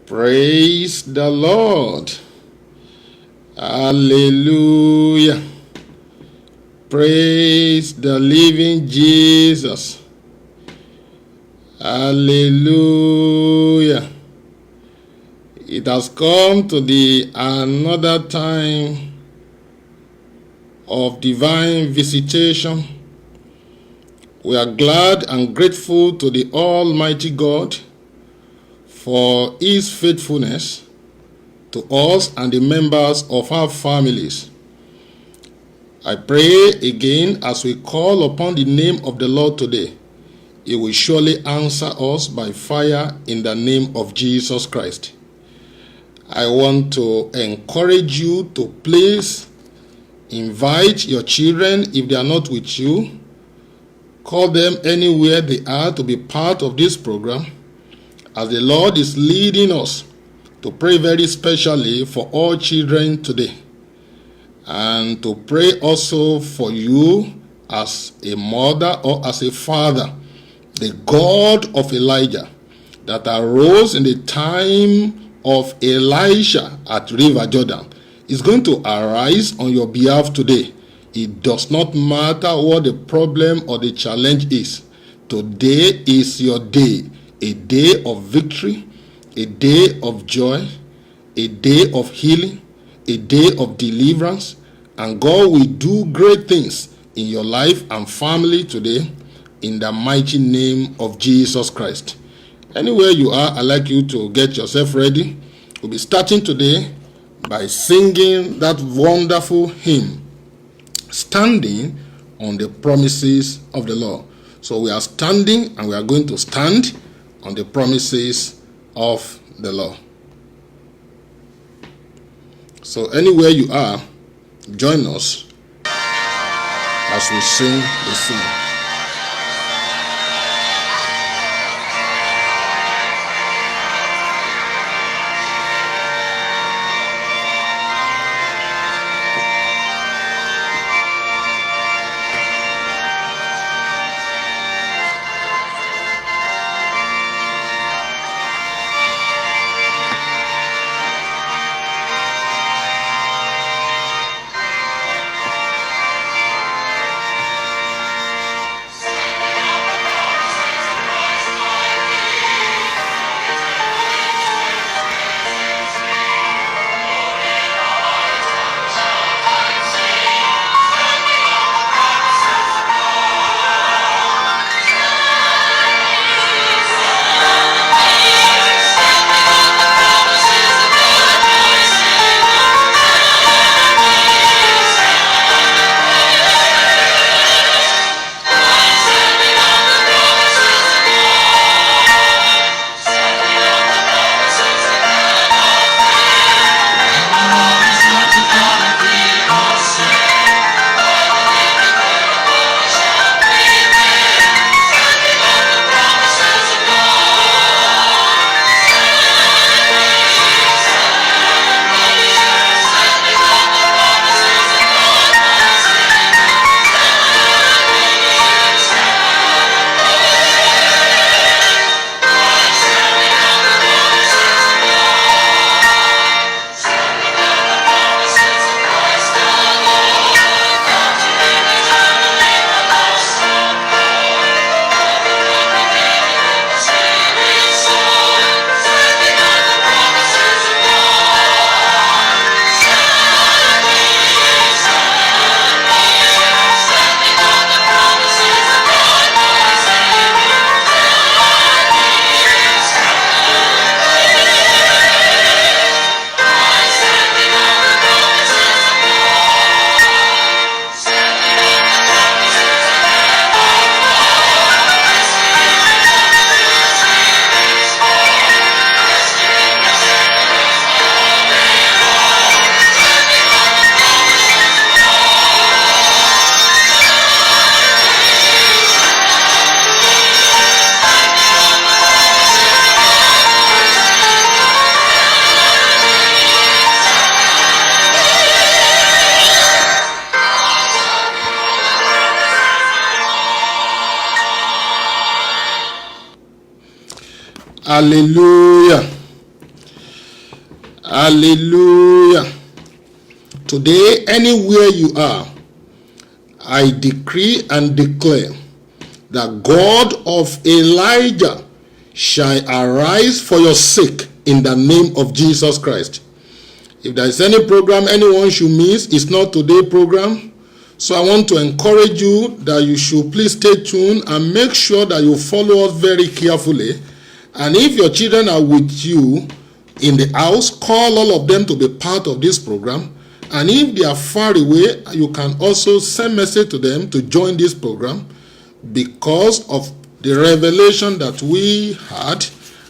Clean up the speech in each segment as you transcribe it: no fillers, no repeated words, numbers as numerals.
Praise the Lord. Hallelujah. Praise the living Jesus. Hallelujah. It has come to the another time of divine visitation. We are glad and grateful to the Almighty God for His faithfulness to us and the members of our families. I pray again as we call upon the name of the Lord today, He will surely answer us by fire in the name of Jesus Christ. I want to encourage you to please invite your children if they are not with you. Call them anywhere they are to be part of this program as the Lord is leading us to pray very specially for all children today, and to pray also for you as a mother or as a father. The God of Elijah that arose in the time of Elisha at River Jordan is going to arise on your behalf today. It does not matter what the problem or the challenge is. Today is your day, a day of victory, a day of joy, a day of healing, a day of deliverance, and God will do great things in your life and family today in the mighty name of Jesus Christ. Anywhere you are, I'd like you to get yourself ready. We'll be starting today by singing that wonderful hymn, Standing on the Promises of the Lord. So we are standing and we are going to stand on the promises of the Lord. So anywhere you are, join us as we sing the song. Hallelujah. Hallelujah. Today, anywhere you are, I decree and declare that God of Elijah shall arise for your sake in the name of Jesus Christ. If there is any program anyone should miss, it's not today's program. So I want to encourage you that you should please stay tuned and make sure that you follow us very carefully. And if your children are with you in the house, call all of them to be part of this program. And if they are far away, you can also send message to them to join this program because of the revelation that we had.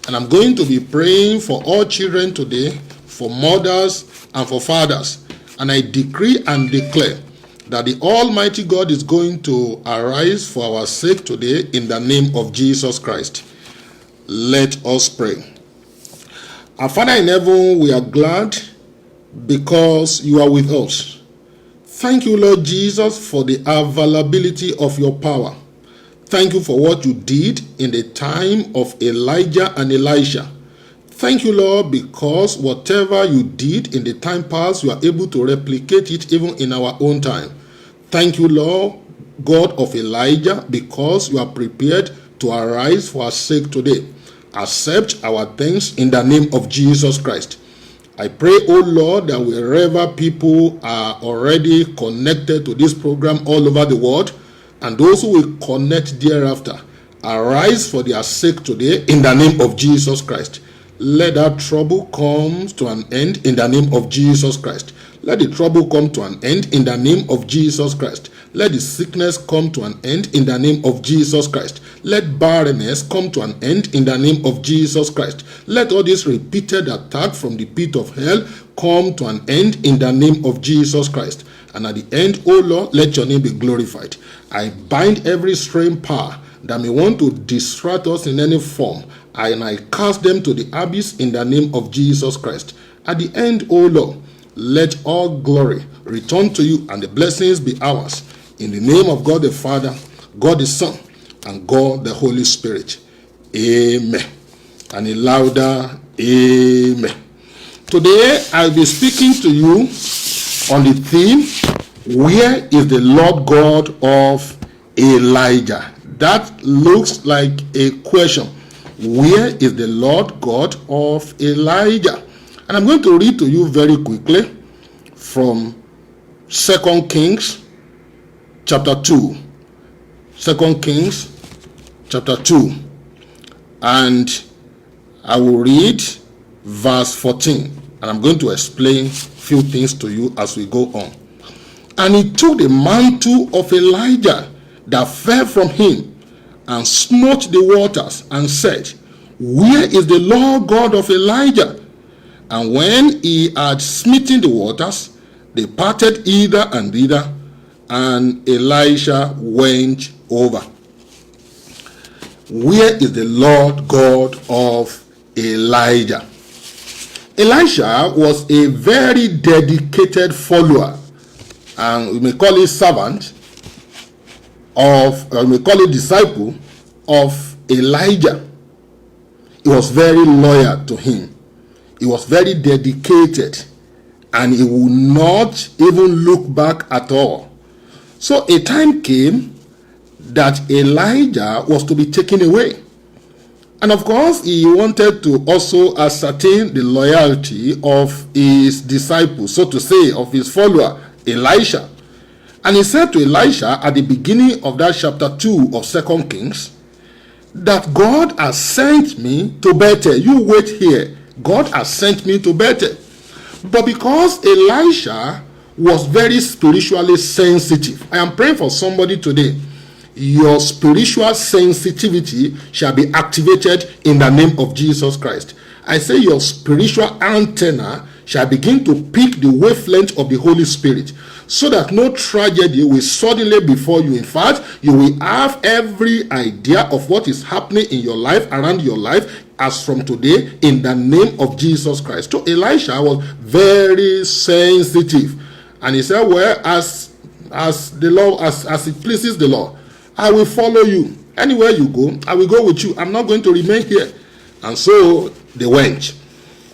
And I'm going to be praying for all children today, for mothers and for fathers. And I decree and declare that the Almighty God is going to arise for our sake today in the name of Jesus Christ. Let us pray. Our Father in heaven, we are glad because you are with us. Thank you, Lord Jesus, for the availability of your power. Thank you for what you did in the time of Elijah and Elisha. Thank you, Lord, because whatever you did in the time past, you are able to replicate it even in our own time. Thank you, Lord, God of Elijah, because you are prepared to arise for our sake today. Accept our thanks in the name of Jesus Christ. I pray, oh Lord, that wherever people are already connected to this program all over the world, and those who will connect thereafter, arise for their sake today in the name of Jesus Christ. Let that trouble come to an end in the name of Jesus Christ. Let the trouble come to an end in the name of Jesus Christ. Let the sickness come to an end in the name of Jesus Christ. Let barrenness come to an end in the name of Jesus Christ. Let all this repeated attack from the pit of hell come to an end in the name of Jesus Christ. And at the end, O Lord, let your name be glorified. I bind every strange power that may want to distract us in any form, and I cast them to the abyss in the name of Jesus Christ. At the end, O Lord, let all glory return to you and the blessings be ours. In the name of God the Father, God the Son, and God the Holy Spirit. Amen. And a louder amen. Today, I'll be speaking to you on the theme, where is the Lord God of Elijah? That looks like a question. Where is the Lord God of Elijah? And I'm going to read to you very quickly from 2 Kings chapter 2. 2 Kings chapter 2. And I will read verse 14. And I'm going to explain a few things to you as we go on. And he took the mantle of Elijah that fell from him and smote the waters and said, where is the Lord God of Elijah? And when he had smitten the waters, they parted hither and thither, and Elisha went over. Where is the Lord God of Elijah? Elisha was a very dedicated follower, and we may call it servant of, we may call it disciple of Elijah. He was very loyal to him. He was very dedicated, and he would not even look back at all. So a time came that Elijah was to be taken away. And of course, he wanted to also ascertain the loyalty of his disciples, so to say, of his follower, Elisha. And he said to Elisha at the beginning of that chapter 2 of 2 Kings, that God has sent me to Bethel. You wait here. God has sent me to Bethel. But because Elisha was very spiritually sensitive, I am praying for somebody today. Your spiritual sensitivity shall be activated in the name of Jesus Christ. I say your spiritual antenna shall begin to pick the wavelength of the Holy Spirit, so that no tragedy will suddenly befall you. In fact, you will have every idea of what is happening in your life, around your life, as from today, in the name of Jesus Christ. So Elisha was very sensitive, and he said, well, as the Lord, as it pleases the Lord, I will follow you. Anywhere you go, I will go with you. I'm not going to remain here. And so they went.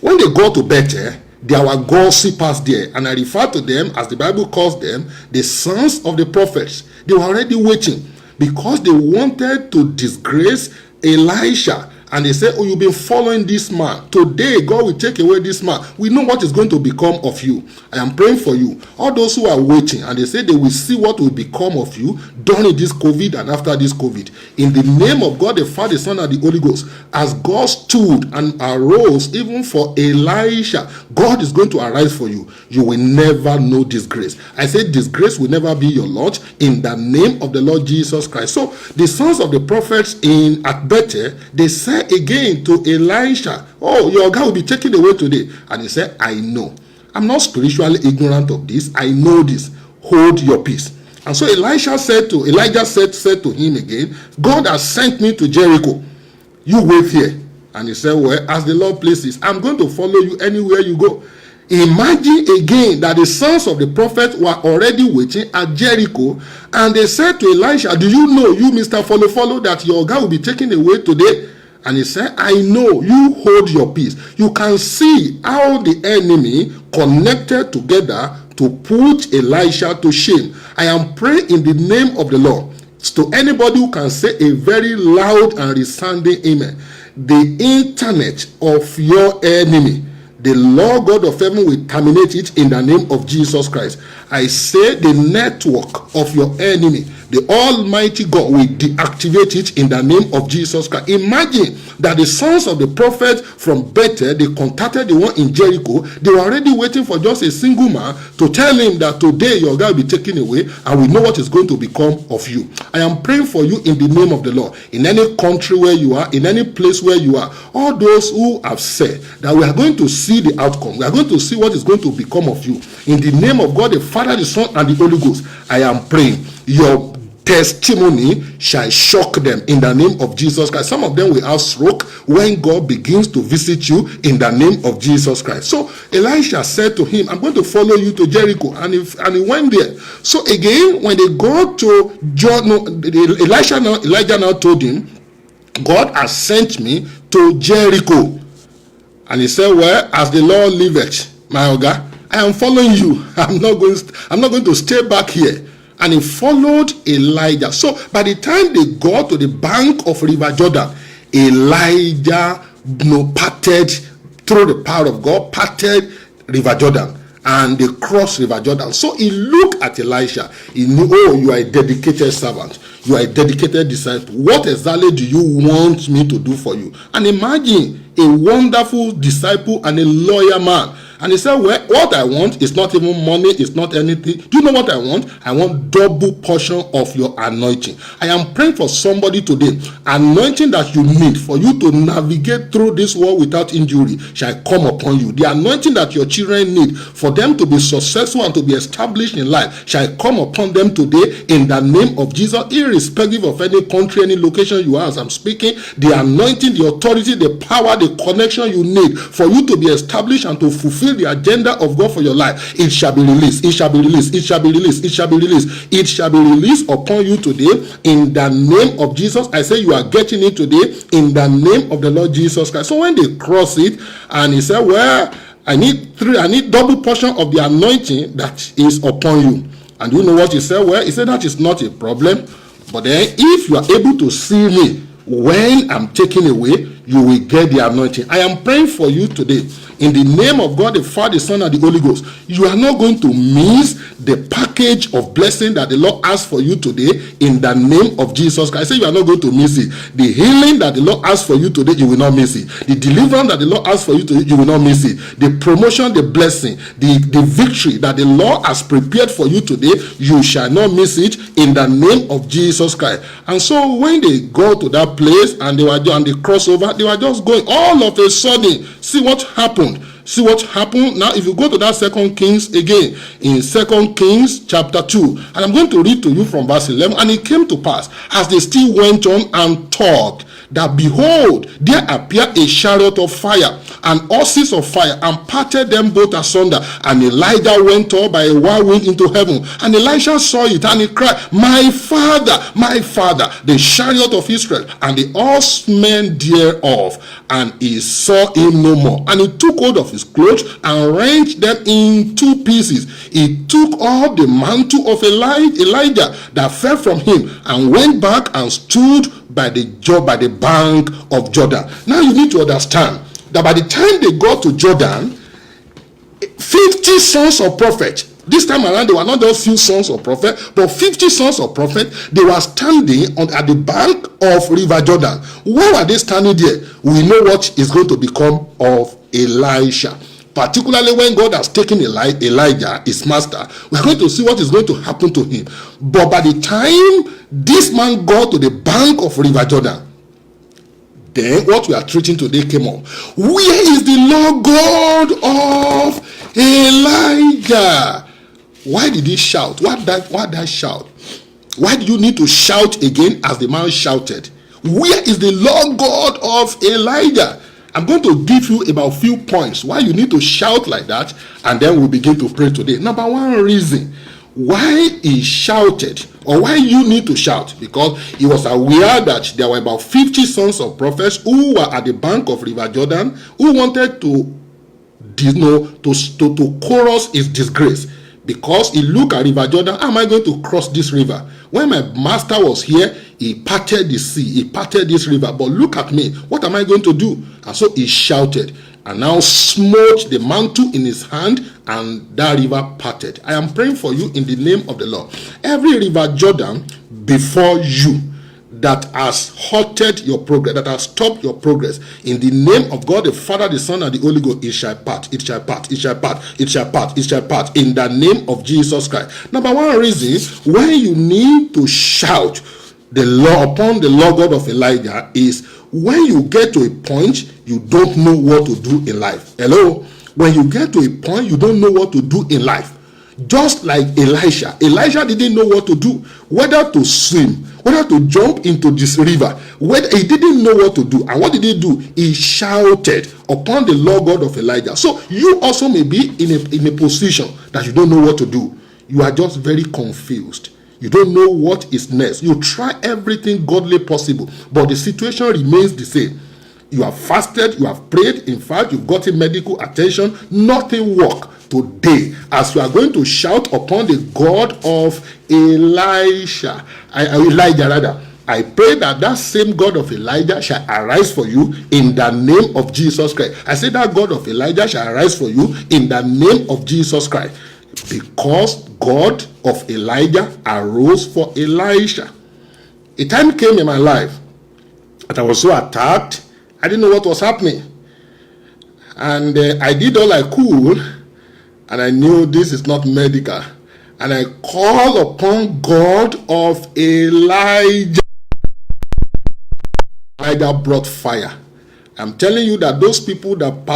When they got to Bethel, There were gossipers there, and I refer to them as the Bible calls them the sons of the prophets. They were already waiting because they wanted to disgrace Elisha. And they say, oh, you've been following this man. Today, God will take away this man. We know what is going to become of you. I am praying for you. All those who are waiting, and they say they will see what will become of you during this COVID and after this COVID. In the name of God, the Father, the Son, and the Holy Ghost, as God stood and arose even for Elisha, God is going to arise for you. You will never know disgrace. I say disgrace will never be your lot in the name of the Lord Jesus Christ. So the sons of the prophets at Bethel, they said again to Elisha, oh, your God will be taken away today. And he said, I know. I'm not spiritually ignorant of this. I know this. Hold your peace. And so Elijah said to him again, God has sent me to Jericho. You wait here. And he said, well, as the Lord pleases, I'm going to follow you anywhere you go. Imagine again that the sons of the prophet were already waiting at Jericho, and they said to Elisha, do you know, you Mr. Follow, that your God will be taken away today? And he said, I know. You hold your peace. You can see how the enemy connected together to put Elisha to shame. I am praying in the name of the Lord. To anybody who can say a very loud and resounding amen, the internet of your enemy, the Lord God of heaven will terminate it in the name of Jesus Christ. I say the network of your enemy, the Almighty God will deactivate it in the name of Jesus Christ. Imagine that the sons of the prophet from Bethel, they contacted the one in Jericho. They were already waiting for just a single man to tell him that today your God will be taken away and we know what is going to become of you. I am praying for you in the name of the Lord. In any country where you are, in any place where you are, all those who have said that we are going to see the outcome, we are going to see what is going to become of you. In the name of God, the Father, the Son, and the Holy Ghost, I am praying. Your testimony shall shock them in the name of Jesus Christ. Some of them will have stroke when God begins to visit you in the name of Jesus Christ. So Elisha said to him, I'm going to follow you to Jericho. And he went there. So again, when they got to Elijah now told him, God has sent me to Jericho. And he said, well, as the Lord liveth, my Oga, I am following you. I'm not going to stay back here. And he followed Elijah. So by the time they got to the bank of River Jordan, Elijah parted through the power of God, parted River Jordan. And they crossed River Jordan. So he looked at Elisha. He knew, oh, you are a dedicated servant. You are a dedicated disciple. What exactly do you want me to do for you? And imagine a wonderful disciple and a loyal man. And he said, well, what I want is not even money, it's not anything. Do you know what I want? I want double portion of your anointing. I am praying for somebody today. Anointing that you need for you to navigate through this world without injury shall come upon you. The anointing that your children need for them to be successful and to be established in life shall come upon them today in the name of Jesus, irrespective of any country, any location you are. As I'm speaking, the anointing, the authority, the power, the connection you need for you to be established and to fulfill the agenda of God for your life, it shall be released. It shall be released. It shall be released. It shall be released. It shall be released upon you today in the name of Jesus. I say you are getting it today in the name of the Lord Jesus Christ. So when they cross it, and he said, well, I need double portion of the anointing that is upon you. And you know what he said? Well, he said that is not a problem. But then if you are able to see me when I'm taken away, you will get the anointing. I am praying for you today. In the name of God, the Father, the Son, and the Holy Ghost, you are not going to miss the package of blessing that the Lord has for you today in the name of Jesus Christ. I say you are not going to miss it. The healing that the Lord has for you today, you will not miss it. The deliverance that the Lord has for you today, you will not miss it. The promotion, the blessing, the victory that the Lord has prepared for you today, you shall not miss it in the name of Jesus Christ. And so when they go to that place and they cross over, they were just going. All of a sudden, see what happened. See what happened. Now, if you go to that 2 Kings again, in 2 Kings chapter 2, and I'm going to read to you from verse 11. And it came to pass, as they still went on and talked, that behold, there appeared a chariot of fire and horses of fire, and parted them both asunder. And Elijah went up by a whirlwind into heaven. And Elisha saw it, and he cried, my father, the chariot of Israel, and the horsemen thereof. And he saw him no more. And he took hold of his clothes and rent them in two pieces. He took up the mantle of Elijah that fell from him, and went back and stood by the bank of Jordan. Now you need to understand that by the time they got to Jordan, 50 sons of prophets, this time around they were not just few sons of prophet, but 50 sons of prophet, they were standing at the bank of River Jordan. Why were they standing there? We know what is going to become of Elisha. Particularly when God has taken Elijah, his master, we're going to see what is going to happen to him. But by the time this man got to the bank of River Jordan, then what we are treating today came up. Where is the Lord God of Elijah? Why did he shout? Why that shout? Why do you need to shout again as the man shouted? Where is the Lord God of Elijah? I'm going to give you about few points why you need to shout like that, and then we'll begin to pray today. Number one reason why he shouted, or why you need to shout, because he was aware that there were about 50 sons of prophets who were at the bank of River Jordan, who wanted to chorus his disgrace. Because he looked at River Jordan, how am I going to cross this river? When my master was here, he parted the sea, he parted this river. But look at me, what am I going to do? And so he shouted, and now smote the mantle in his hand, and that river parted. I am praying for you in the name of the Lord. Every River Jordan before you that has halted your progress, that has stopped your progress, in the name of God the Father, the Son, and the Holy Ghost, it shall part, it shall part, it shall part, it shall part, it shall part, in the name of Jesus Christ. Number one reason why you need to shout the law upon the Lord God of Elijah is when you get to a point you don't know what to do in life. Hello? When you get to a point you don't know what to do in life. Just like Elisha didn't know what to do, whether to swim, whether to jump into this river, whether he didn't know what to do. And what did he do? He shouted upon the Lord God of Elijah. So you also may be in a position that you don't know what to do. You are just very confused. You don't know what is next. You try everything godly possible, but the situation remains the same. You have fasted, you have prayed, in fact, you've gotten medical attention, nothing works. Today, as you are going to shout upon the God of Elijah, I pray that same God of Elijah shall arise for you in the name of Jesus Christ. I say that God of Elijah shall arise for you in the name of Jesus Christ, because God of Elijah arose for Elisha. A time came in my life that I was so attacked, I didn't know what was happening. And I did all I could, and I knew this is not medical. And I called upon God of Elijah. Elijah brought fire. I'm telling you that those people that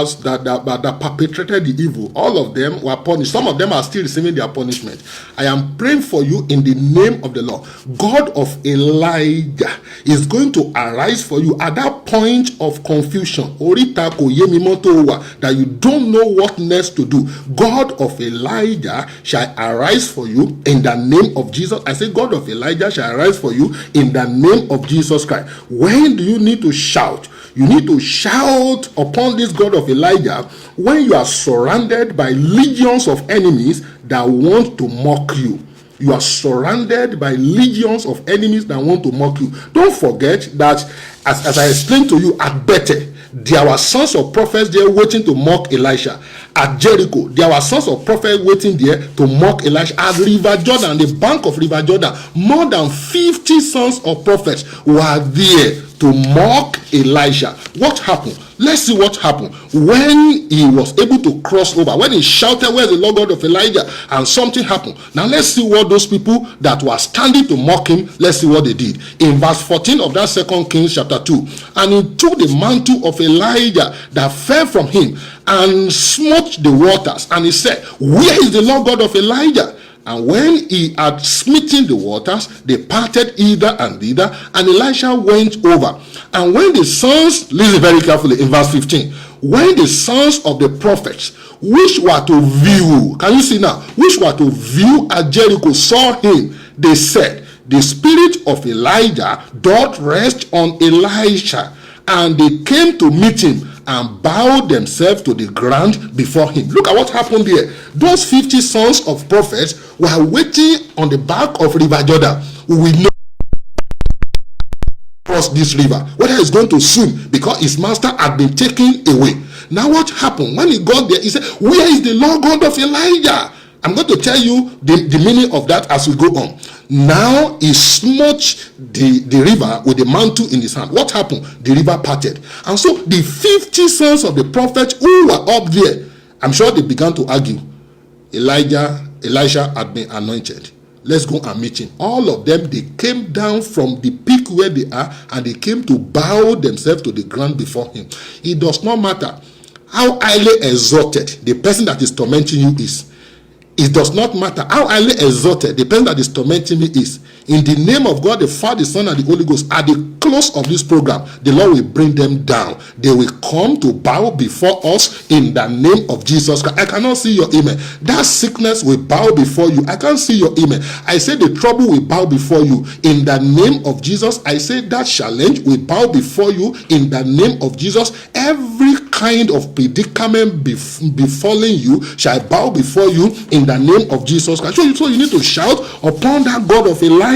perpetrated the evil, all of them were punished. Some of them are still receiving their punishment. I am praying for you in the name of the Lord. God of Elijah is going to arise for you at that point of confusion, that you don't know what next to do. God of Elijah shall arise for you in the name of Jesus. I say God of Elijah shall arise for you in the name of Jesus Christ. When do you need to shout? You need to shout upon this God of Elijah when you are surrounded by legions of enemies that want to mock you. You are surrounded by legions of enemies that want to mock you. Don't forget that, as I explained to you at Bethel, there were sons of prophets there waiting to mock Elisha. At Jericho, there were sons of prophets waiting there to mock Elisha. At River Jordan, the bank of River Jordan, more than 50 sons of prophets were there to mock Elisha. What happened? Let's see what happened when he was able to cross over, when he shouted, "Where's the Lord God of Elijah?" and something happened. Now let's see what those people that were standing to mock him, let's see what they did. In verse 14 of that 2 Kings chapter 2, and he took the mantle of Elijah that fell from him and smote the waters, and he said, "Where is the Lord God of Elijah?" And when he had smitten the waters, they parted hither and thither, and Elisha went over. And when the sons, listen very carefully in verse 15, when the sons of the prophets, which were to view, can you see now, which were to view at Jericho, saw him, they said, the spirit of Elijah doth rest on Elisha. And they came to meet him and bowed themselves to the ground before him. Look at what happened here. Those 50 sons of prophets were waiting on the back of River Jordan. We know cross this river, whether he's going to swim, because his master had been taken away. Now what happened? When he got there, he said, where is the Lord God of Elijah? I'm going to tell you the meaning of that as we go on. Now he smote the river with the mantle in his hand. What happened? The river parted. And so the 50 sons of the prophet who were up there, I'm sure they began to argue. Elisha had been anointed. Let's go and meet him. All of them, they came down from the peak where they are, and they came to bow themselves to the ground before him. It does not matter how highly exalted the person that is tormenting you is. It does not matter how highly exalted the person that is tormenting me is. In the name of God, the Father, the Son, and the Holy Ghost, at the close of this program, the Lord will bring them down. They will come to bow before us in the name of Jesus Christ. I cannot see your amen. That sickness will bow before you. I can't see your amen. I say the trouble will bow before you in the name of Jesus. I say that challenge will bow before you in the name of Jesus. Every kind of predicament befalling you shall bow before you in the name of Jesus Christ. So you need to shout upon that God of Elijah.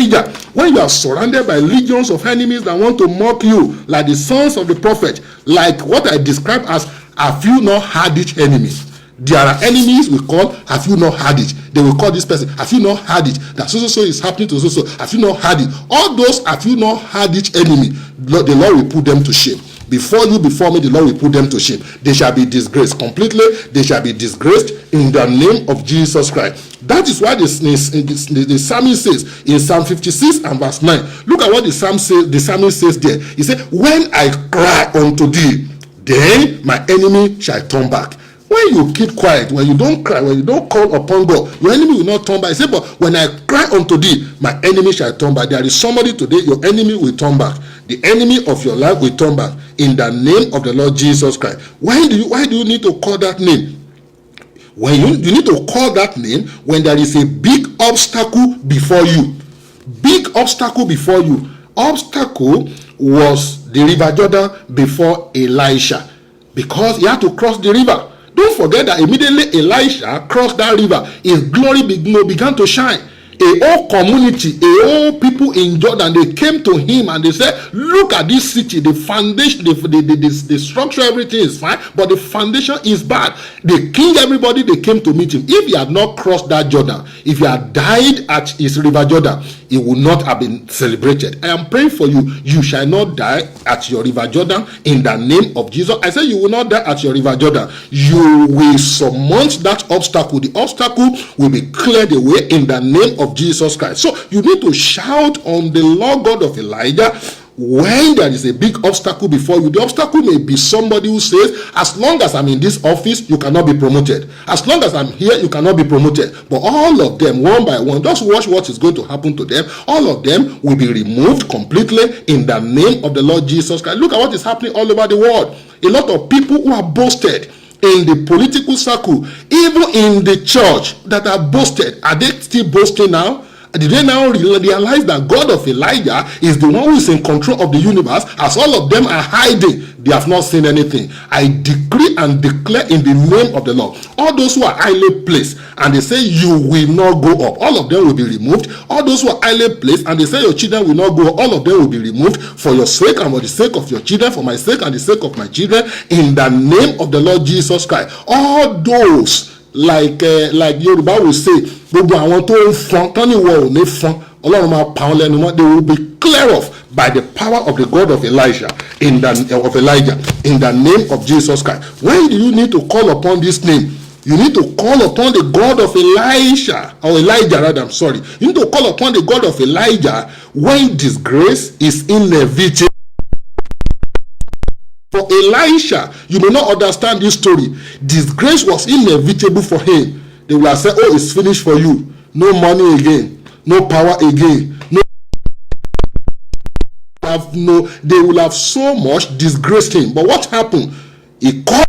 When you are surrounded by legions of enemies that want to mock you, like the sons of the prophet, like what I describe as, have you not had each enemy? There are enemies we call, have you not had it? They will call this person, have you not had it? That so is happening to so, have you not had it? All those have you not had each enemy, the Lord will put them to shame. Before you, before me, the Lord will put them to shame. They shall be disgraced completely. They shall be disgraced in the name of Jesus Christ. That is why the psalmist says in Psalm 56 and verse 9. Look at what the psalmist says there. He said, when I cry unto thee, then my enemy shall turn back. When you keep quiet, when you don't cry, when you don't call upon God, your enemy will not turn back. He said, but when I cry unto thee, my enemy shall turn back. There is somebody today, your enemy will turn back. The enemy of your life will turn back in the name of the Lord Jesus Christ. Why do you need to call that name? When you need to call that name when there is a big obstacle before you. Big obstacle before you. Obstacle was the River Jordan before Elisha, because he had to cross the river. Don't forget that immediately Elisha crossed that river, his glory began to shine. A whole community, a whole people in Jordan, they came to him and they said, look at this city, the foundation, the structure, everything is fine, but the foundation is bad. They killed everybody, they came to meet him. If he had not crossed that Jordan, if he had died at his River Jordan, it would not have been celebrated. I am praying for you. You shall not die at your River Jordan in the name of Jesus. I say you will not die at your River Jordan. You will surmount that obstacle. The obstacle will be cleared away in the name of Jesus Christ. So you need to shout on the Lord God of Elijah when there is a big obstacle before you. The obstacle may be somebody who says, as long as I'm in this office, you cannot be promoted. As long as I'm here, you cannot be promoted. But all of them, one by one, just watch what is going to happen to them. All of them will be removed completely in the name of the Lord Jesus Christ. Look at what is happening all over the world. A lot of people who are boasted in the political circle, even in the church, that are boasted, are they still boasting now? Did they now realize that God of Elijah is the one who is in control of the universe? As all of them are hiding, they have not seen anything. I decree and declare in the name of the Lord, all those who are highly placed and they say you will not go up, all of them will be removed. All those who are highly placed and they say your children will not go up, all of them will be removed for your sake and for the sake of your children, for my sake and the sake of my children, in the name of the Lord Jesus Christ. All those like Yoruba will say, gbogbo àwọn tó ń fọn tán ní wọ ò ní fọn, Ọlọ́run máa pa wọ́n lẹ́nu mọ́. They will be clear off by the power of the God of Elijah in the name of Jesus Christ. When do you need to call upon this name? You need to call upon the God of Elijah, or Elijah rather, I'm sorry. You need to call upon the God of Elijah when disgrace is inevitable. For Elisha, you may not understand this story. Disgrace was inevitable for him. They will have said, oh, it's finished for you. No money again. No power again. They will have so much disgraced him. But what happened? He called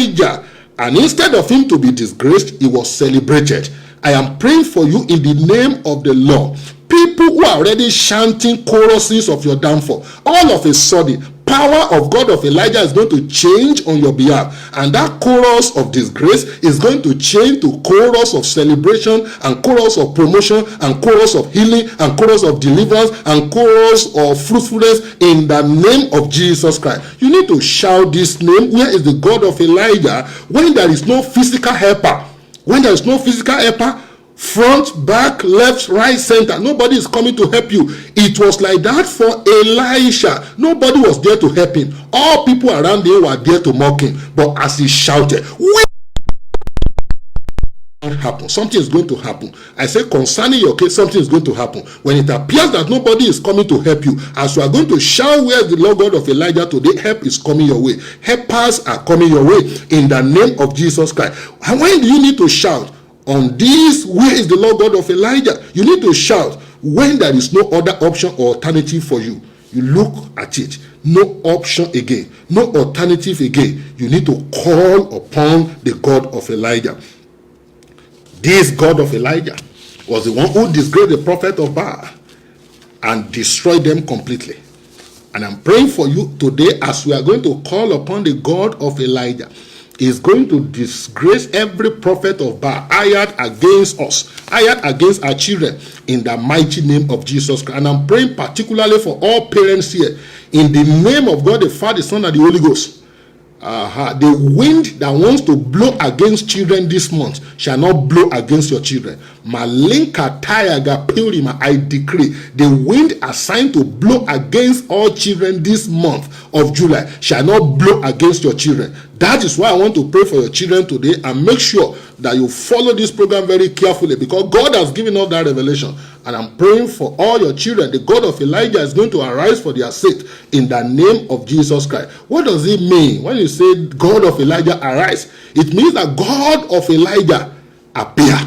Elijah, and instead of him to be disgraced, he was celebrated. I am praying for you in the name of the Lord. People who are already chanting choruses of your downfall, all of a sudden, power of God of Elijah is going to change on your behalf, and that chorus of disgrace is going to change to chorus of celebration, and chorus of promotion, and chorus of healing, and chorus of deliverance, and chorus of fruitfulness in the name of Jesus Christ. You need to shout this name. Where is the God of Elijah? When there is no physical helper, when there is no physical helper, front, back, left, right, center, nobody is coming to help you. It was like that for Elisha. Nobody was there to help him. All people around him were there to mock him. But as he shouted, something is going to happen. I say concerning your case, something is going to happen. When it appears that nobody is coming to help you, as you are going to shout, where the Lord God of Elijah today, help is coming your way. Helpers are coming your way in the name of Jesus Christ. And when do you need to shout? On this, where is the Lord God of Elijah? You need to shout when there is no other option or alternative for you. You look at it. No option again. No alternative again. You need to call upon the God of Elijah. This God of Elijah was the one who disgraced the prophet of Baal and destroyed them completely. And I'm praying for you today as we are going to call upon the God of Elijah. Is going to disgrace every prophet of Baal hired against us, hired against our children, in the mighty name of Jesus Christ. And I'm praying particularly for all parents here, in the name of God the Father, the Son, and the Holy Ghost. The wind that wants to blow against children this month shall not blow against your children. Malinka Tayaga Pilima, I decree the wind assigned to blow against all children this month of July shall not blow against your children. That is why I want to pray for your children today, and make sure that you follow this program very carefully, because God has given us that revelation. And I'm praying for all your children. The God of Elijah is going to arise for their sake in the name of Jesus Christ. What does it mean when you say God of Elijah arise? It means that God of Elijah appear.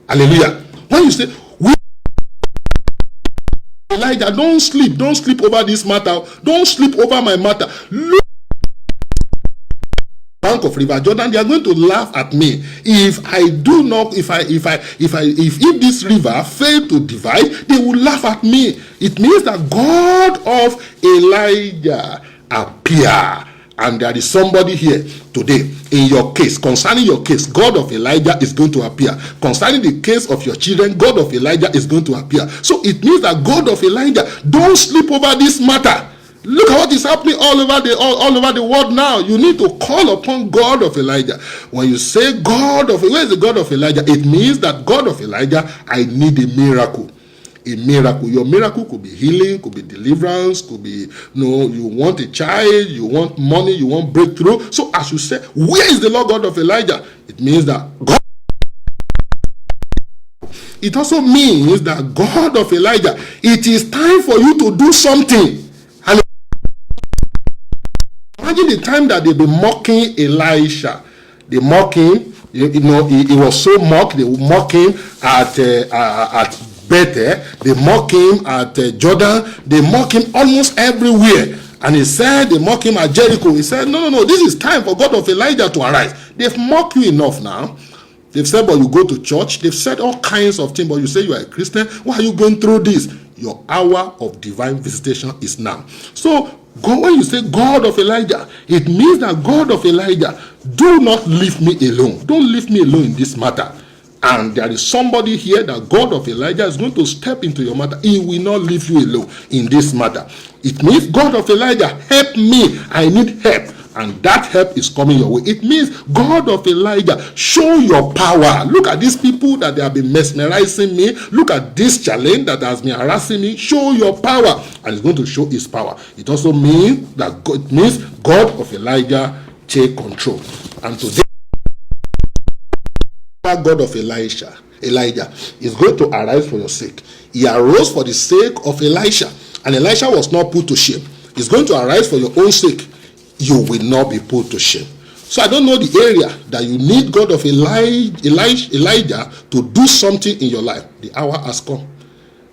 Hallelujah. When you say Elijah, don't sleep over this matter. Don't sleep over my matter. Look, bank of River Jordan, they are going to laugh at me if I do not, if this river fail to divide, they will laugh at me. It means that God of Elijah appear. And there is somebody here today in your case, concerning your case, God of Elijah is going to appear. Concerning the case of your children, God of Elijah is going to appear. So it means that God of Elijah, don't sleep over this matter. Look at what is happening all over the world now. You need to call upon God of Elijah. When you say God of, where is the God of Elijah? It means that God of Elijah, I need a miracle. A miracle. Your miracle could be healing, could be deliverance, could be, you want a child, you want money, you want breakthrough. So as you say, where is the Lord God of Elijah? It means that God. It also means that God of Elijah, it is time for you to do something. And imagine the time that they be mocking Elisha. They mock him. He was so mocked. They would mock him at Bethel. They mock him at Jordan. They mock him almost everywhere. And he said, they mock him at Jericho. He said, no, this is time for God of Elijah to arise. They've mocked you enough now. They've said, but you go to church. They've said all kinds of things, but you say you are a Christian. Why are you going through this? Your hour of divine visitation is now. So, God, when you say God of Elijah, it means that God of Elijah, do not leave me alone. Don't leave me alone in this matter. And there is somebody here that God of Elijah is going to step into your matter. He will not leave you alone in this matter. It means, God of Elijah, help me. I need help. And that help is coming your way. It means, God of Elijah, show your power. Look at these people that they have been mesmerizing me. Look at this challenge that has been harassing me. Show your power. And it's going to show his power. It also means that God of Elijah take control. And today, God of Elijah is going to arise for your sake. He arose for the sake of Elisha. And Elisha was not put to shame. He's going to arise for your own sake. You will not be put to shame. So I don't know the area that you need God of Elijah to do something in your life. The hour has come.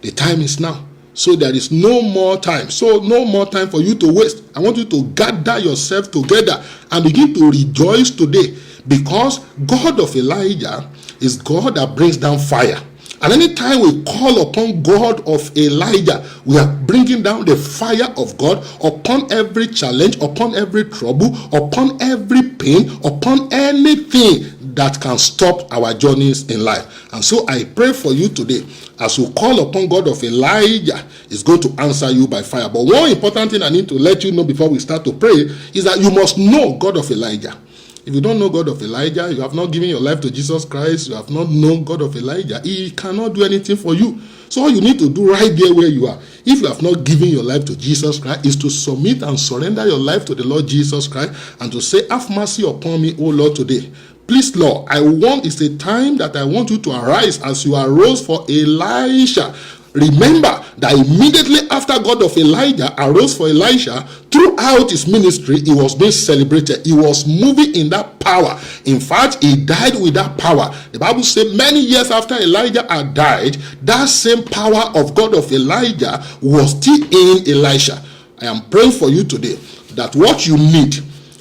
The time is now. So there is no more time. So no more time for you to waste. I want you to gather yourself together and begin to rejoice today, because God of Elijah is God that brings down fire. And anytime we call upon God of Elijah, we are bringing down the fire of God upon every challenge, upon every trouble, upon every pain, upon anything that can stop our journeys in life. And so I pray for you today, as you call upon God of Elijah, is going to answer you by fire. But one important thing I need to let you know before we start to pray is that you must know God of Elijah. If you don't know God of Elijah, you have not given your life to Jesus Christ, you have not known God of Elijah, he cannot do anything for you. So all you need to do right there where you are, if you have not given your life to Jesus Christ, is to submit and surrender your life to the Lord Jesus Christ and to say, have mercy upon me, O Lord, today. Please, Lord, it's a time that I want you to arise as you arose for Elisha. Remember that immediately after God of Elijah arose for Elisha, throughout his ministry, he was being celebrated. He was moving in that power. In fact, he died with that power. The Bible says many years after Elijah had died, that same power of God of Elijah was still in Elisha. I am praying for you today that what you need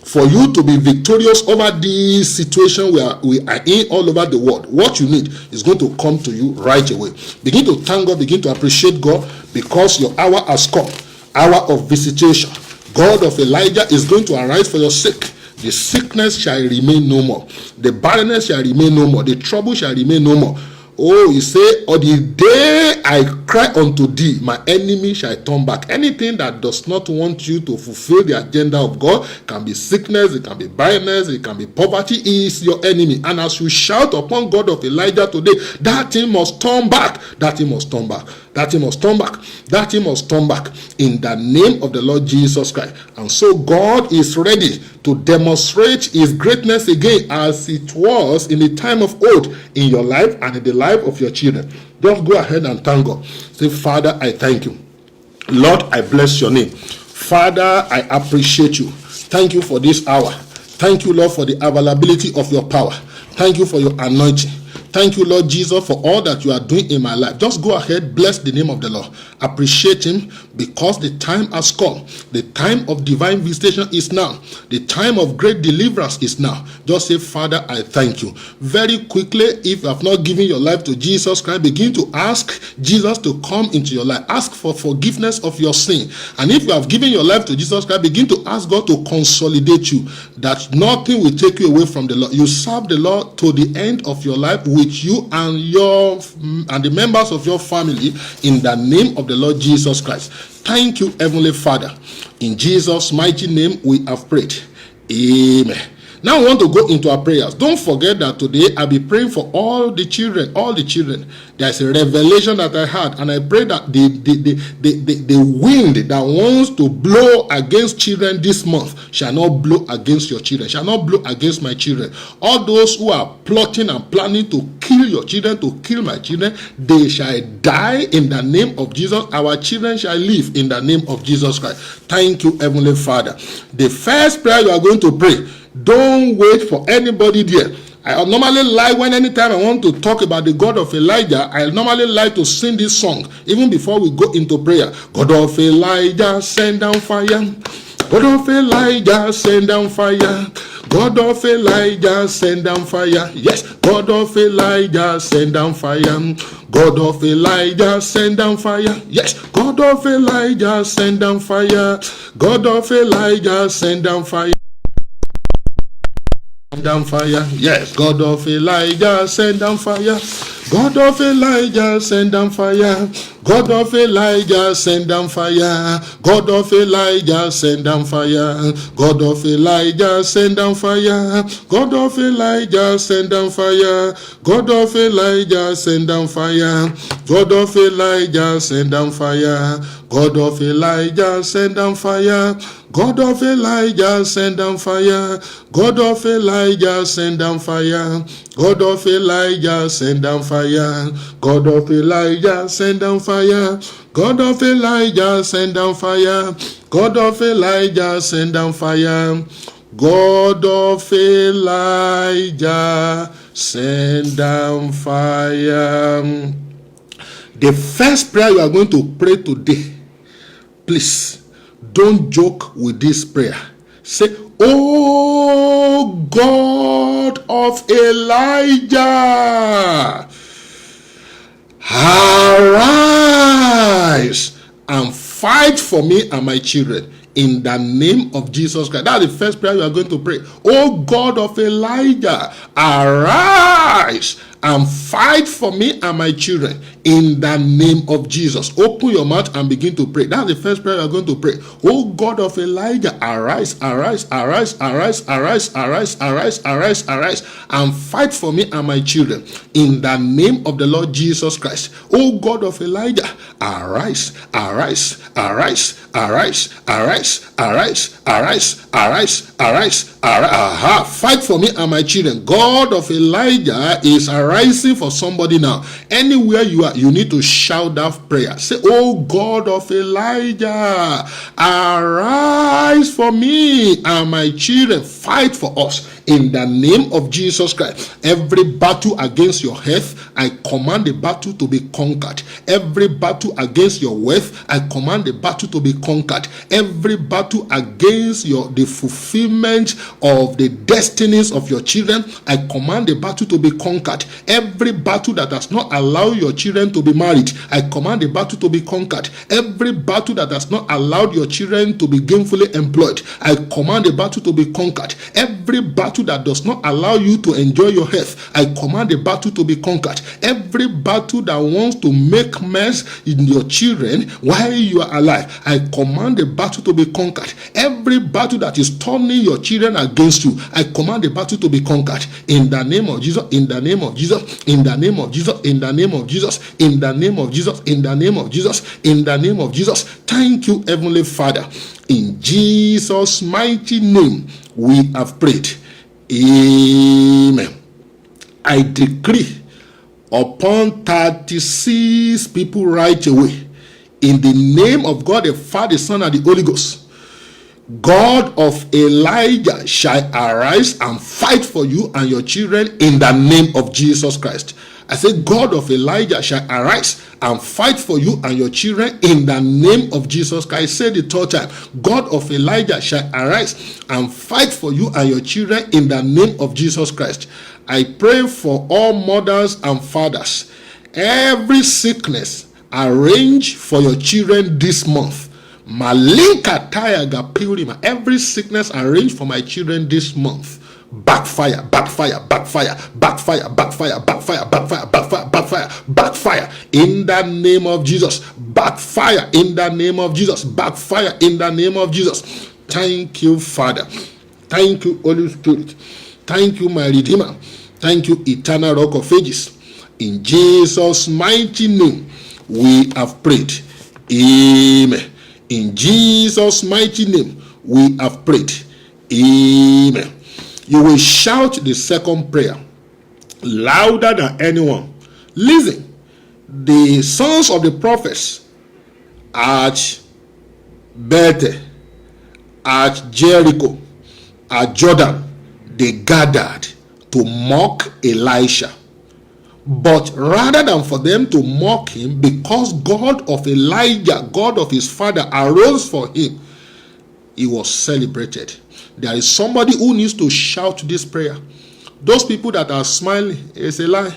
for you to be victorious over this situation we are in all over the world, what you need is going to come to you right away. Begin to thank God, begin to appreciate God, because your hour has come, hour of visitation. God of Elijah is going to arise for your sake. The sickness shall remain no more. The barrenness shall remain no more. The trouble shall remain no more. Oh, you say, on the day I cry unto thee, my enemy shall turn back. Anything that does not want you to fulfill the agenda of God, can be sickness, it can be barrenness, it can be poverty, is your enemy. And as you shout upon God of Elijah today, that thing must turn back. That thing must turn back. That thing must turn back. That thing must turn back in the name of the Lord Jesus Christ. And so God is ready to demonstrate his greatness again, as it was in the time of old in your life and in the life of your children. Just go ahead and thank God. Say, Father, I thank you. Lord, I bless your name. Father, I appreciate you. Thank you for this hour. Thank you, Lord, for the availability of your power. Thank you for your anointing. Thank you, Lord Jesus, for all that you are doing in my life. Just go ahead, bless the name of the Lord. Appreciate him, because the time has come. The time of divine visitation is now. The time of great deliverance is now. Just say, Father, I thank you. Very quickly, if you have not given your life to Jesus Christ, begin to ask Jesus to come into your life. Ask for forgiveness of your sin. And if you have given your life to Jesus Christ, begin to ask God to consolidate you, that nothing will take you away from the Lord. You serve the Lord to the end of your life, with you and the members of your family, in the name of the Lord Jesus Christ. Thank you, Heavenly Father. In Jesus' mighty name we have prayed. Amen. Now I want to go into our prayers. Don't forget that today I'll be praying for all the children. All the children. There's a revelation that I had, and I pray that the wind that wants to blow against children this month shall not blow against your children, shall not blow against my children. All those who are plotting and planning to kill your children, to kill my children, they shall die in the name of Jesus. Our children shall live in the name of Jesus Christ. Thank you, Heavenly Father. The first prayer you are going to pray, don't wait for anybody there. I normally like, when anytime I want to talk about the God of Elijah, I normally like to sing this song even before we go into prayer. God of Elijah, send down fire. God of Elijah, send down fire. God of Elijah, send down fire. Yes, God of Elijah, send down fire. God of Elijah, send down fire. Yes, God of Elijah, send down fire. God of Elijah, send down fire. Send down fire. Yes, God of Elijah, send down fire. God of Elijah, send down fire. God of Elijah, send down fire. God of Elijah, send down fire. God of Elijah, send down fire. God of Elijah, send down fire. God of Elijah, send down fire. God of Elijah, send down fire. God of Elijah, send down fire. God of Elijah, send down fire. God of Elijah, send down fire. God of Elijah, send down fire. God of Elijah, send down fire. God of Elijah, send down fire. God of Elijah, send down fire. God of Elijah, send down fire. The first prayer you are going to pray today, please don't joke with this prayer. Say, "Oh God of Elijah, arise and fight for me and my children in the name of Jesus Christ." That's the first prayer you are going to pray. "Oh God of Elijah, arise and fight for me and my children in the name of Jesus." Open your mouth and begin to pray. That's the first prayer you are going to pray. "Oh God of Elijah, arise, arise, arise, arise, arise, arise, arise, arise, arise, and fight for me and my children in the name of the Lord Jesus Christ. Oh God of Elijah, arise, arise, arise, arise, arise, arise, arise, arise, arise, arise. Fight for me and my children." God of Elijah is arising for somebody now. Anywhere you are, you need to shout that prayer. Say, "Oh God of Elijah, arise for me and my children. Fight for us in the name of Jesus Christ." Every battle against your health, I command the battle to be conquered. Every battle against your wealth, I command the battle to be conquered. Every battle against the fulfillment of the destinies of your children, I command the battle to be conquered. Every battle that does not allow your children to be married, I command the battle to be conquered. Every battle that does not allow your children to be gainfully employed, I command the battle to be conquered. Every battle that does not allow you to enjoy your health, I command the battle to be conquered. Every battle that wants to make mess in your children while you are alive, I command the battle to be conquered. Every battle that is turning your children against you, I command the battle to be conquered in the name of Jesus, in the name of Jesus, in the name of Jesus, in the name of Jesus, in the name of Jesus, in the name of Jesus, in the name of Jesus. Thank you, Heavenly Father. In Jesus' mighty name we have prayed. Amen. I decree upon 36 people right away, in the name of God the Father, the Son, and the Holy Ghost, God of Elijah shall arise and fight for you and your children in the name of Jesus Christ. I say, God of Elijah shall arise and fight for you and your children in the name of Jesus Christ. I say the third time, God of Elijah shall arise and fight for you and your children in the name of Jesus Christ. I pray for all mothers and fathers. Every sickness arranged for your children this month, Malika Tayaga Purima, every sickness arranged for my children this month, backfire, backfire, backfire, backfire, backfire, backfire, backfire, backfire, backfire, backfire in the name of Jesus. Backfire in the name of Jesus. Backfire in the name of Jesus. Thank you, Father. Thank you, Holy Spirit. Thank you, my Redeemer. Thank you, Eternal Rock of Ages. In Jesus' mighty name we have prayed. Amen. In Jesus' mighty name we have prayed. Amen. You will shout the second prayer louder than anyone. Listen, the sons of the prophets at Bethel, at Jericho, at Jordan, they gathered to mock Elisha. But rather than for them to mock him, because God of Elijah, God of his father, arose for him, he was celebrated. There is somebody who needs to shout this prayer. Those people that are smiling, it's a lie.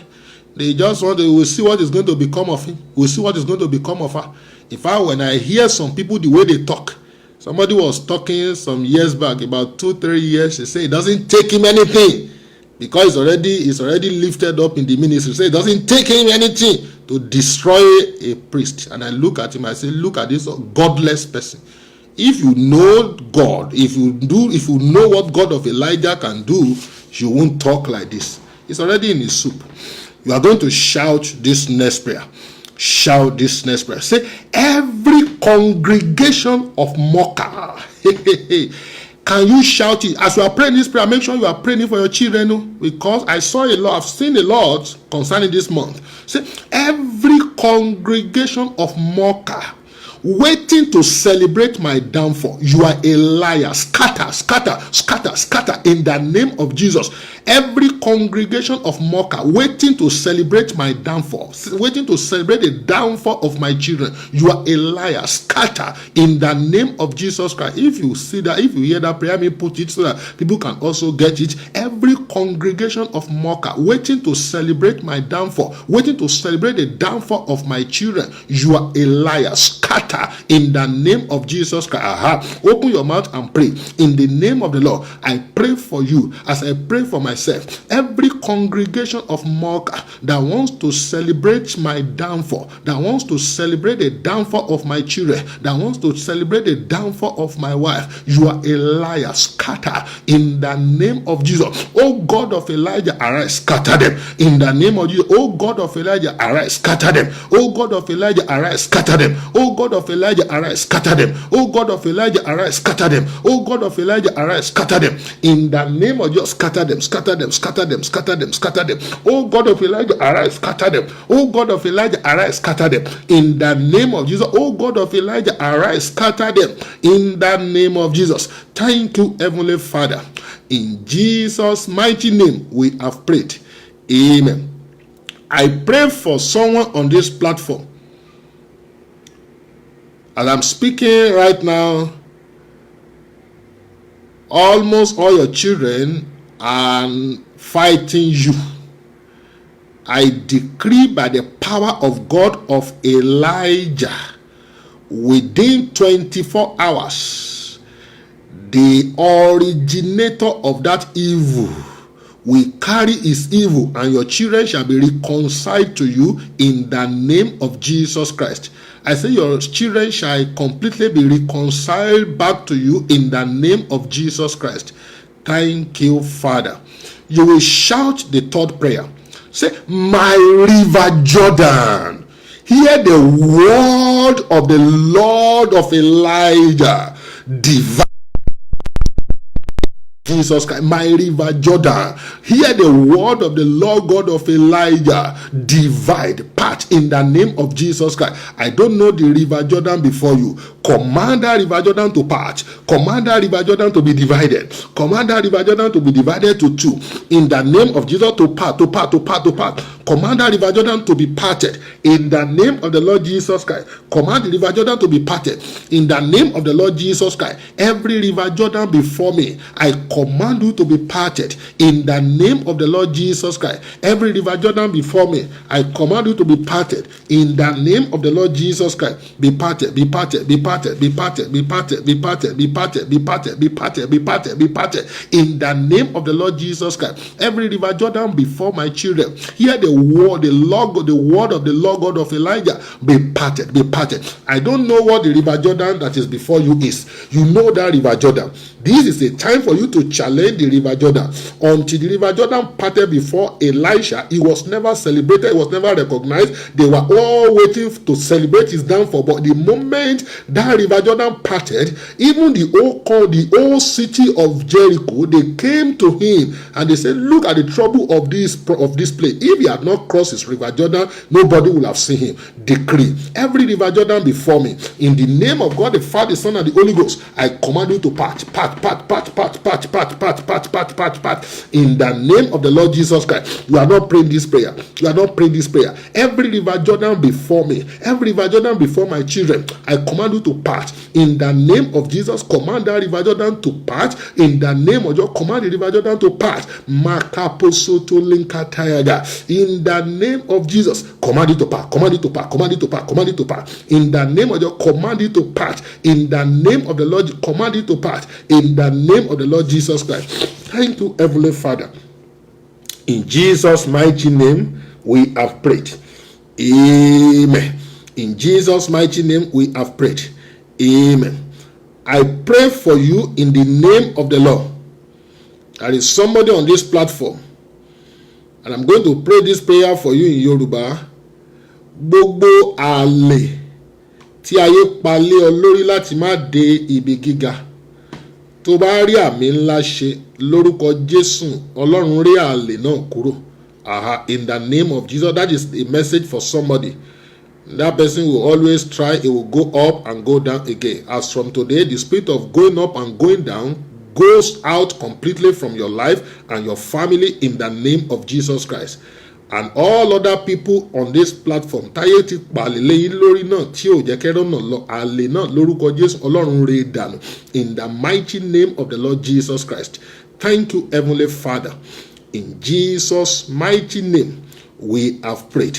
They just want to, we'll see what is going to become of him. We'll see what is going to become of her. In fact, when I hear some people, the way they talk, somebody was talking some years back, about 2-3 years, they say it doesn't take him anything because he's already lifted up in the ministry. So it doesn't take him anything to destroy a priest. And I look at him, I say, look at this godless person. If you know God, if you know what God of Elijah can do, you won't talk like this. It's already in his soup. You are going to shout this next prayer. Shout this next prayer. Say, every congregation of mocker. Can you shout it? As you are praying this prayer, make sure you are praying for your children, because I saw a lot, I've seen a lot concerning this month. Say, every congregation of mocker waiting to celebrate my downfall, you are a liar. Scatter, scatter, scatter, scatter in the name of Jesus. Every congregation of mocker waiting to celebrate my downfall, waiting to celebrate the downfall of my children, you are a liar. Scatter in the name of Jesus Christ. If you see that, if you hear that prayer, me put it so that people can also get it. Every congregation of mocker waiting to celebrate my downfall, waiting to celebrate the downfall of my children, you are a liar. Scatter in the name of Jesus Christ. Open your mouth and pray. In the name of the Lord, I pray for you as I pray for myself. Every congregation of mocker that wants to celebrate my downfall, that wants to celebrate the downfall of my children, that wants to celebrate the downfall of my wife, you are a liar. Scatter in the name of Jesus. Oh God of Elijah, arise, scatter them in the name of Jesus. Oh God of Elijah, arise, scatter them. Oh God of Elijah, arise, scatter them. Oh God of Elijah, arise, scatter them. Oh God of Elijah, arise, scatter them. Oh God of Elijah, arise, scatter them in the name of Jesus. Scatter them, scatter them, scatter them, scatter them, scatter them. Oh God of Elijah, arise, scatter them. Oh God of Elijah, arise, scatter them in the name of Jesus. Oh God of Elijah, arise, scatter them in the name of Jesus. Thank you, Heavenly Father. In Jesus' mighty name we have prayed. Amen. I pray for someone on this platform. As I'm speaking right now, almost all your children are fighting you. I decree by the power of God of Elijah, within 24 hours, the originator of that evil will carry his evil, and your children shall be reconciled to you in the name of Jesus Christ. I say your children shall completely be reconciled back to you in the name of Jesus Christ. Thank you, Father. You will shout the third prayer. Say, my river Jordan, hear the word of the Lord of Elijah. Divine Jesus Christ, my river Jordan, hear the word of the Lord God of Elijah. Divide, part in the name of Jesus Christ. I don't know the river Jordan before you. Command that river Jordan to part. Command that river Jordan to be divided. Command that river Jordan to be divided to two. In the name of Jesus, to part. Command that river Jordan to be parted. In the name of the Lord Jesus Christ. Command the river Jordan to be parted. In the name of the Lord Jesus Christ. Every river Jordan before me, I command you to be parted. In the name of the Lord Jesus Christ. Every river Jordan before me, I command you to be parted. In the name of the Lord Jesus Christ. Be parted, be parted, be parted, be parted, be parted, be parted, be parted, be parted, be parted, be parted, be parted. In the name of the Lord Jesus Christ. Every river Jordan before my children, hear the word, the word of the Lord God of Elijah. Be parted, be parted. I don't know what the river Jordan that is before you is. You know that river Jordan. This is a time for you to challenge the river Jordan. Until the river Jordan parted before Elisha, he was never celebrated, he was never recognized. They were all waiting to celebrate his downfall. But the moment that river Jordan parted, even the old city of Jericho, they came to him and they said, look at the trouble of this place. If he had not crossed his river Jordan, nobody would have seen him. Decree every river Jordan before me, in the name of God the Father, the Son, and the Holy Ghost, I command you to part. In the name of the Lord Jesus Christ. You are not praying this prayer. You are not praying this prayer. Every river Jordan before me, every river Jordan before my children, I command you to part. In the name of Jesus, command that river Jordan to part. In the name of Jesus, command the river Jordan to part. In the name of Jesus, command it to part. Command it to part. Command it to part. Command it to part. In the name of Jesus, command it to part. In the name of the Lord, command it to part. In the name of the Lord Jesus Christ. Thank you, Heavenly Father. In Jesus' mighty name, we have prayed. Amen. In Jesus' mighty name, we have prayed. Amen. I pray for you in the name of the Lord. There is somebody on this platform, and I'm going to pray this prayer for you in Yoruba. Gbogbo àlè tí ayé pa lé ọ lórí láti má dé ibi gíga. Tó bá rí àmì ńlá ṣe lórúkọ Jésù, Ọlọ́run rí àlè náà kúrò. In the name of Jesus, that is a message for somebody. That person will always try, it will go up and go down again. As from today, the spirit of going up and going down goes out completely from your life and your family in the name of Jesus Christ. And all other people on this platform, táyé ti pàlélé yín lórí náà tí ò jẹ́ kẹ́rọ́ náà lọ àlè náà lórúkọ Jésù Ọlọ́run ré dànù in the mighty name of the Lord Jesus Christ. Thank you, Heavenly Father. In Jesus' mighty name, we have prayed.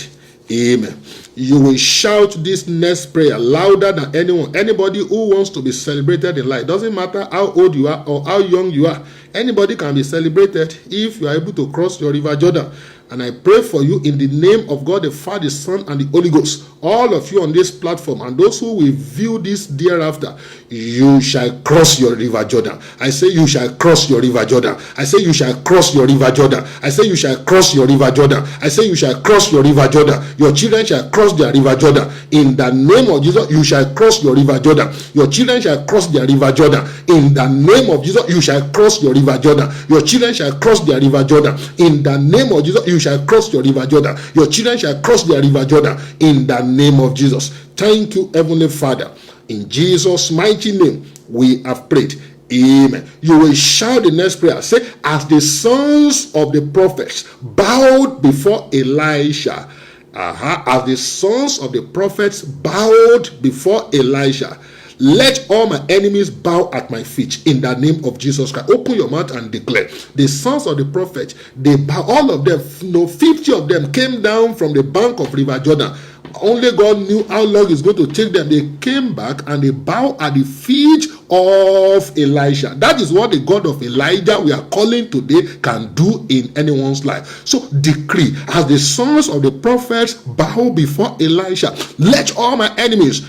Amen. You will shout this next prayer louder than anyone. Anybody who wants to be celebrated in life, doesn't matter how old you are or how young you are, anybody can be celebrated if you are able to cross your river Jordan. And I pray for you in the name of God the Father, the Son, and the Holy Ghost. All of you on this platform and those who will view this thereafter, you shall cross your river Jordan. I say you shall cross your river Jordan. I say you shall cross your river Jordan. I say you shall cross your river Jordan. I say you shall cross your river Jordan. Your children shall cross their river Jordan. In the name of Jesus, you shall cross your river Jordan. Your children shall cross their river Jordan. In the name of Jesus, you shall cross your river Jordan. Your children shall cross their river Jordan. In the name of Jesus, you shall cross your river Jordan. Your children shall cross their river Jordan. In the name of Jesus. Thank you, Heavenly Father. In Jesus' mighty name, we have prayed. Amen. You will shout the next prayer. Say, as the sons of the prophets bowed before Elisha. As the sons of the prophets bowed before Elisha, let all my enemies bow at my feet in the name of Jesus Christ. Open your mouth and declare. The sons of the prophet, they bow, all of them, 50 of them came down from the bank of River Jordan. Only God knew how long it's going to take them. They came back and they bowed at the feet of Elisha. That is what the God of Elijah we are calling today can do in anyone's life. So decree, as the sons of the prophets bow before Elisha, let all my enemies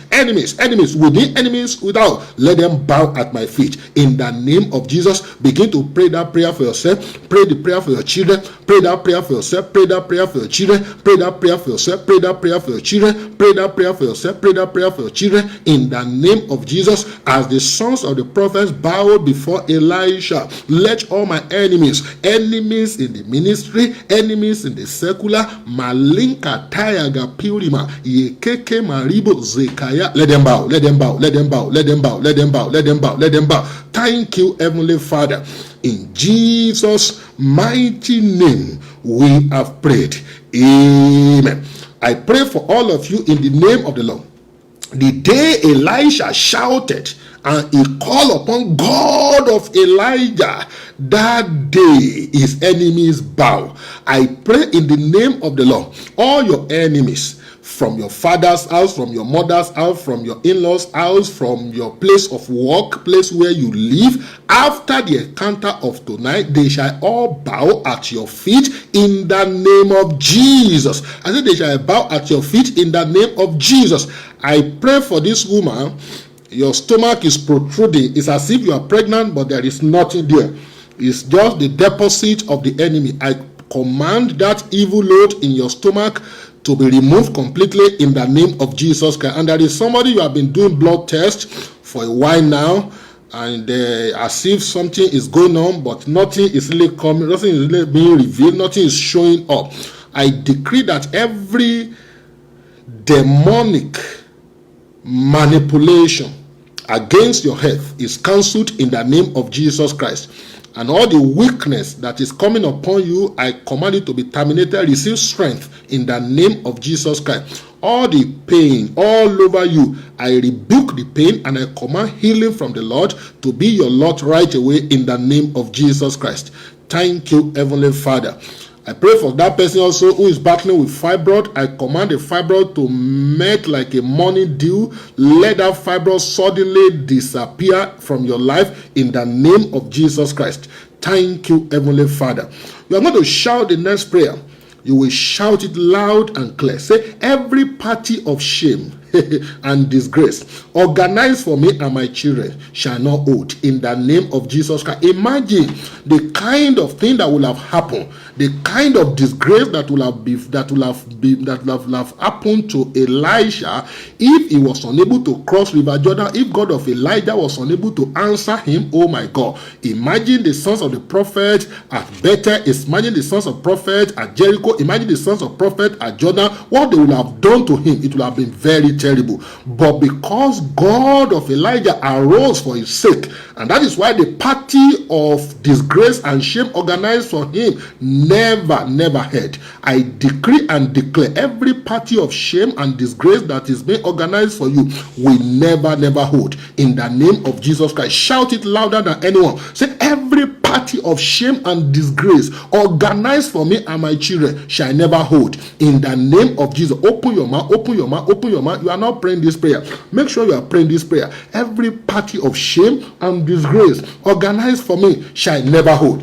within, enemies without, let them bow at my feet. In the name of Jesus, begin to pray that prayer for yourself. Pray the prayer for your children. Pray that prayer for yourself. Pray that prayer for your children. Pray that prayer for yourself. Pray that prayer for your children. Pray that prayer for yourself. Pray that prayer for your children. In the name of Jesus, as the sons of the prophets bowed before Elisha, let all my enemies in the ministry, enemies in the secular, malinka tayaga purima, yekeke maribo zekaya, let them bow, let them bow, let them bow, let them bow, let them bow, let them bow, let them bow. Thank you, Heavenly Father. In Jesus' mighty name, we have prayed. Amen. I pray for all of you in the name of the Lord. The day Elisha shouted and he called upon God of Elijah, that day his enemies bow. I pray in the name of the Lord, all your enemies, from your father's house, from your mother's house, from your in-laws' house, from your place of work, place where you live, after the encounter of tonight, they shall all bow at your feet in the name of Jesus. I said they shall bow at your feet in the name of Jesus. I pray for this woman. Your stomach is protruding. It's as if you are pregnant, but there is nothing there. It's just the deposit of the enemy. I command that evil load in your stomach to be removed completely in the name of Jesus Christ. And there is somebody you have been doing blood tests for a while now, and as if something is going on, but nothing is really coming, nothing is really being revealed, nothing is showing up. I decree that every demonic manipulation against your health is cancelled in the name of Jesus Christ. And all the weakness that is coming upon you, I command it to be terminated. Receive strength in the name of Jesus Christ. All the pain all over you, I rebuke the pain and I command healing from the Lord to be your lot right away in the name of Jesus Christ. Thank you, Heavenly Father. I pray for that person also who is battling with fibroid. I command the fibroid to melt like a morning dew. Let that fibroid suddenly disappear from your life in the name of Jesus Christ. Thank you, Heavenly Father. We are going to shout the next prayer. You will shout it loud and clear. Say, every party of shame and disgrace organized for me and my children shall not hold in the name of Jesus Christ. Imagine the kind of thing that will have happened, the kind of disgrace that will have happened to Elisha if he was unable to cross River Jordan, if God of Elijah was unable to answer him. Oh my God. Imagine the sons of the prophet at Bethel, imagine the sons of prophet at Jericho, imagine the sons of prophet at Jordan, what they would have done to him. It would have been very terrible. But because God of Elijah arose for his sake, and that is why the party of disgrace and shame organized for him never had. I decree and declare every party of shame and disgrace that is being organized for you will never hold. In the name of Jesus Christ. Shout it louder than anyone. Say, every party of shame and disgrace organized for me and my children shall never hold. In the name of Jesus. Open your mouth, open your mouth, open your mouth. You are not praying this prayer. Make sure you are praying this prayer. Every party of shame and disgrace organized for me shall never hold.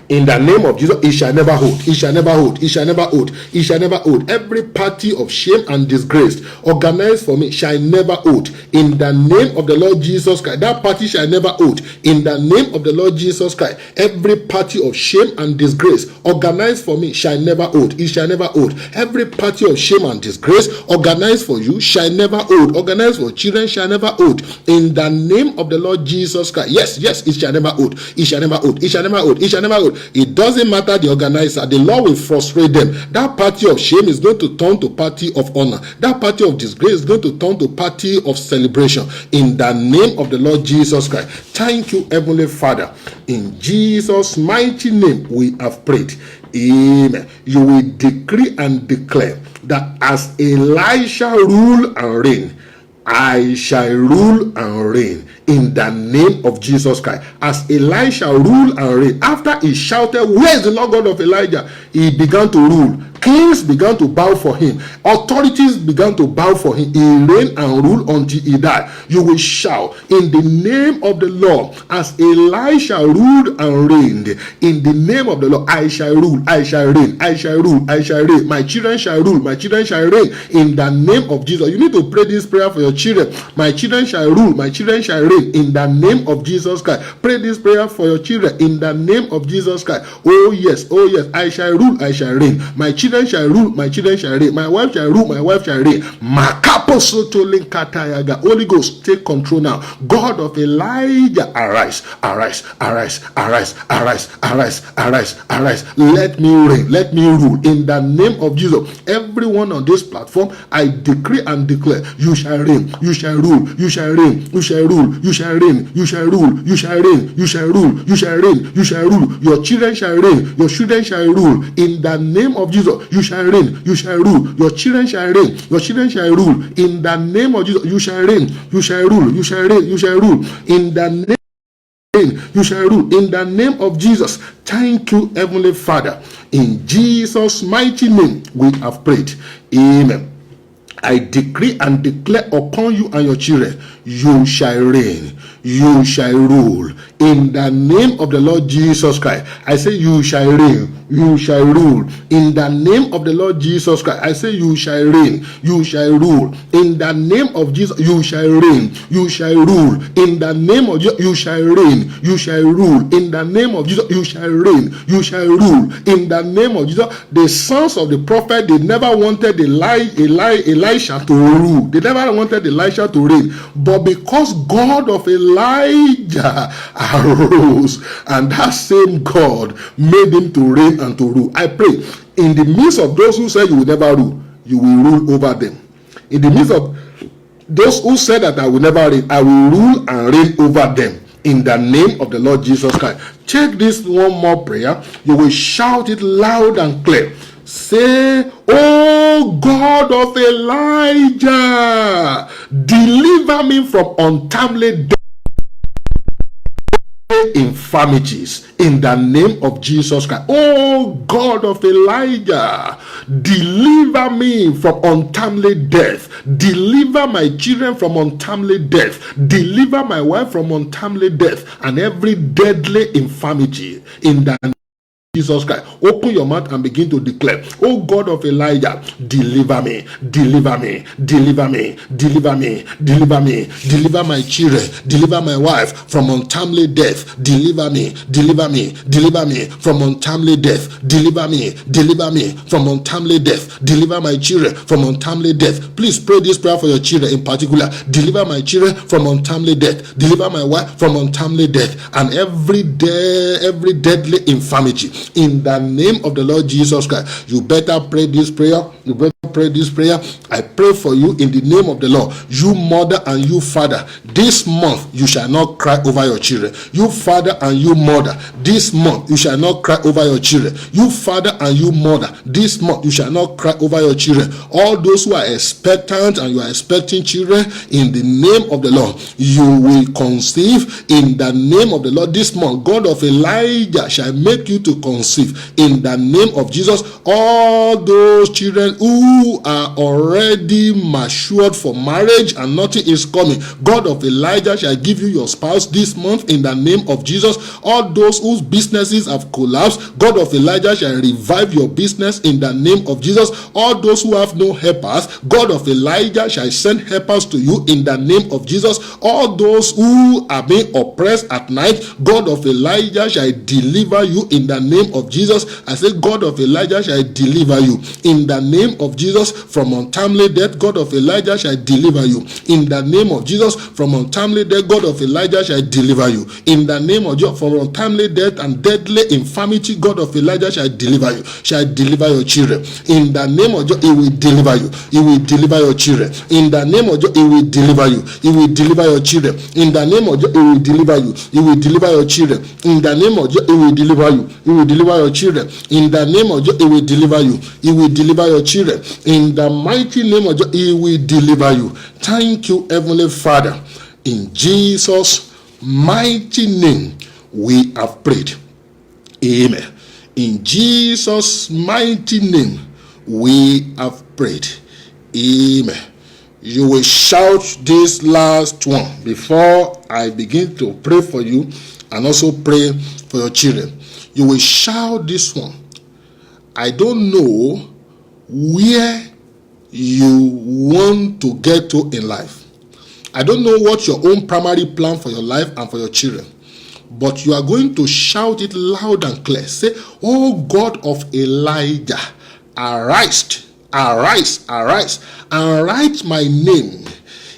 In the name of Jesus, it shall never hold. It shall never hold. It shall never hold. It shall never hold. Every party of shame and disgrace organized for me shall never hold. In the name of the Lord Jesus Christ, that party shall never hold. In the name of the Lord Jesus Christ, every party of shame and disgrace organized for me shall never hold. It shall never hold. Every party of shame and disgrace organized for you shall never hold. Organized for children shall never hold. In the name of the Lord Jesus Christ. Yes, it shall never hold. It shall never hold. It shall never hold. It shall never hold. It doesn't matter the organizer, the law will frustrate them. That party of shame is going to turn to party of honor. That party of disgrace is going to turn to party of celebration. In the name of the Lord Jesus Christ. Thank you, Heavenly Father. In Jesus' mighty name we have prayed. Amen. You will decree and declare that as Elisha rule and reign, I shall rule and reign in the name of Jesus Christ. As Elisha ruled and reigned, after he shouted, "Where is the Lord God of Elijah?" he began to rule. Kings began to bow for him. Authorities began to bow for him. He reigned and ruled until he died. You will shout in the name of the Lord, as Elisha ruled and reigned. In the name of the Lord, I shall rule, I shall reign, I shall rule, I shall reign. My children shall rule, my children shall reign. In the name of Jesus. You need to pray this prayer for your children. My children shall rule, my children shall reign. In the name of Jesus Christ. Pray this prayer for your children. In the name of Jesus Christ. Oh yes, I shall rule, I shall reign. My children shall rule, my children shall reign. My wife shall rule, my wife shall reign. Holy Ghost, take control now. God of Elijah, arise, arise, arise, arise, arise, arise, arise, arise. Let me reign, let me rule. In the name of Jesus, everyone on this platform, I decree and declare, you shall reign, you shall rule, you shall reign, you shall rule, you shall reign, you shall rule, you shall reign, you shall rule, you shall reign, you shall rule. Your children shall reign, your children shall rule. In the name of Jesus, you shall reign, you shall rule. Your children shall reign, your children shall rule. In the name of Jesus, you shall reign, you shall rule, you shall reign, you shall rule. In the name, you shall rule. In the name of Jesus. Thank you, Heavenly Father. In Jesus' mighty name, we have prayed. Amen. I decree and declare upon you and your children, you shall reign, you shall rule. In the name of the Lord Jesus Christ, I say you shall reign, you shall rule. In the name of the Lord Jesus Christ, I say you shall reign, you shall rule. In the name of Jesus, you shall reign, you shall rule. In the name of Jesus, you shall reign, you shall rule. In the name of Jesus, you shall reign, you shall rule. In the name of Jesus, the sons of the prophet, they never wanted Elisha to rule. They never wanted Elisha to reign. But because God of Elijah arose, and that same God made him to reign and to rule. I pray, in the midst of those who say you will never rule, you will rule over them. In the midst of those who said that I will never reign, I will rule and reign over them. In the name of the Lord Jesus Christ. Take this one more prayer. You will shout it loud and clear. Say, "Oh God of Elijah, deliver me from untimely death, infirmities, in the name of Jesus Christ." Oh God of Elijah, deliver me from untimely death. Deliver my children from untimely death. Deliver my wife from untimely death and every deadly infirmity in the Jesus Christ. Open your mouth and begin to declare, "Oh God of Elijah, deliver me, deliver me, deliver me, deliver me, deliver me, deliver my children, deliver my wife from untimely death, deliver me, deliver me, deliver me from untimely death, deliver me from untimely death, deliver my children from untimely death." Please pray this prayer for your children in particular. Deliver my children from untimely death, deliver my wife from untimely death and every deadly infirmity. In the name of the Lord Jesus Christ, you better pray this prayer. You better pray this prayer, I pray for you in the name of the Lord. You mother and you father, this month you shall not cry over your children. You father and you mother, this month you shall not cry over your children. You father and you mother, this month you shall not cry over your children. All those who are expectant and you are expecting children, in the name of the Lord, you will conceive in the name of the Lord. This month, God of Elijah shall make you to conceive in the name of Jesus. All those children who are already matured for marriage and nothing is coming, God of Elijah shall give you your spouse this month in the name of Jesus. All those whose businesses have collapsed, God of Elijah shall revive your business in the name of Jesus. All those who have no helpers, God of Elijah shall send helpers to you in the name of Jesus. All those who are being oppressed at night, God of Elijah shall deliver you in the name of Jesus. I say, God of Elijah shall deliver you in the name of Jesus from untimely death. God of Elijah shall deliver you in the name of Jesus from untimely death. God of Elijah shall deliver you in the name of Jesus from untimely death and deadly infirmity. God of Elijah shall deliver you, shall deliver your children in the name of Jesus. He will deliver you, he will deliver your children in the name of Jesus. He will deliver you, he will deliver your children in the name of Jesus. He will deliver you, he will deliver your children in the name of Jesus. He will deliver you, he will deliver your children in the name of Jesus. He will deliver you, he will deliver your children in the mighty name of Jesus. He will deliver you. Thank you, Heavenly Father. In Jesus' mighty name we have prayed. Amen. In Jesus' mighty name we have prayed. Amen. You will shout this last one before I begin to pray for you and also pray for your children. You will shout this one. I don't know where you want to get to in life. I don't know what your own primary plan for your life and for your children, but you are going to shout it loud and clear. Say, oh God of Elijah, arise, arise, arise, and write my name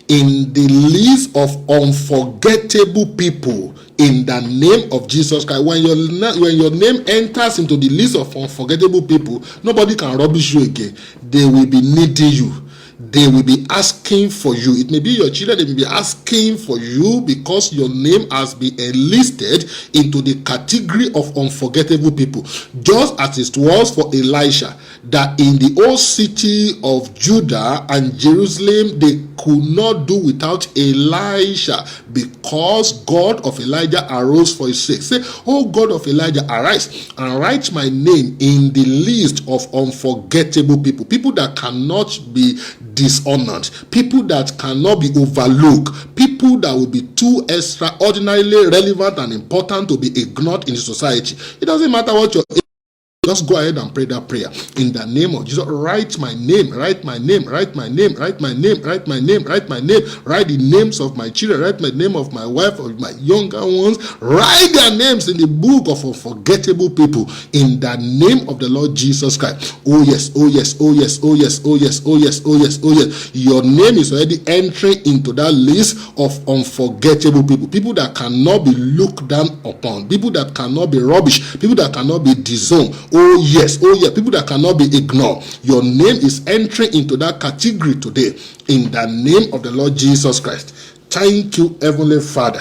in the list of unforgettable people in the name of Jesus Christ. When your name enters into the list of unforgettable people, nobody can rubbish you again. They will be needing you. They will be asking for you. It may be your children, they may be asking for you because your name has been enlisted into the category of unforgettable people. Just as it was for Elisha, that in the old city of Judah and Jerusalem, they could not do without Elisha because God of Elijah arose for his sake. Say, oh God of Elijah, arise and write my name in the list of unforgettable people. People that cannot be dishonored, people that cannot be overlooked, people that will be too extraordinarily relevant and important to be ignored in society. It doesn't matter what your just go ahead and pray that prayer in the name of Jesus. Write my name, write my name, write my name, write my name, write my name, write my name, write the names of my children, write my name of my wife or my younger ones, write their names in the book of unforgettable people in the name of the Lord Jesus Christ. Oh yes, oh yes, oh yes, oh yes, oh yes, oh yes, oh yes, oh yes. Your name is already entering into that list of unforgettable people, people that cannot be looked down upon, people that cannot be rubbish, people that cannot be disowned. Oh yes, people that cannot be ignored. Your name is entering into that category today in the name of the Lord Jesus Christ. Thank you, Heavenly Father.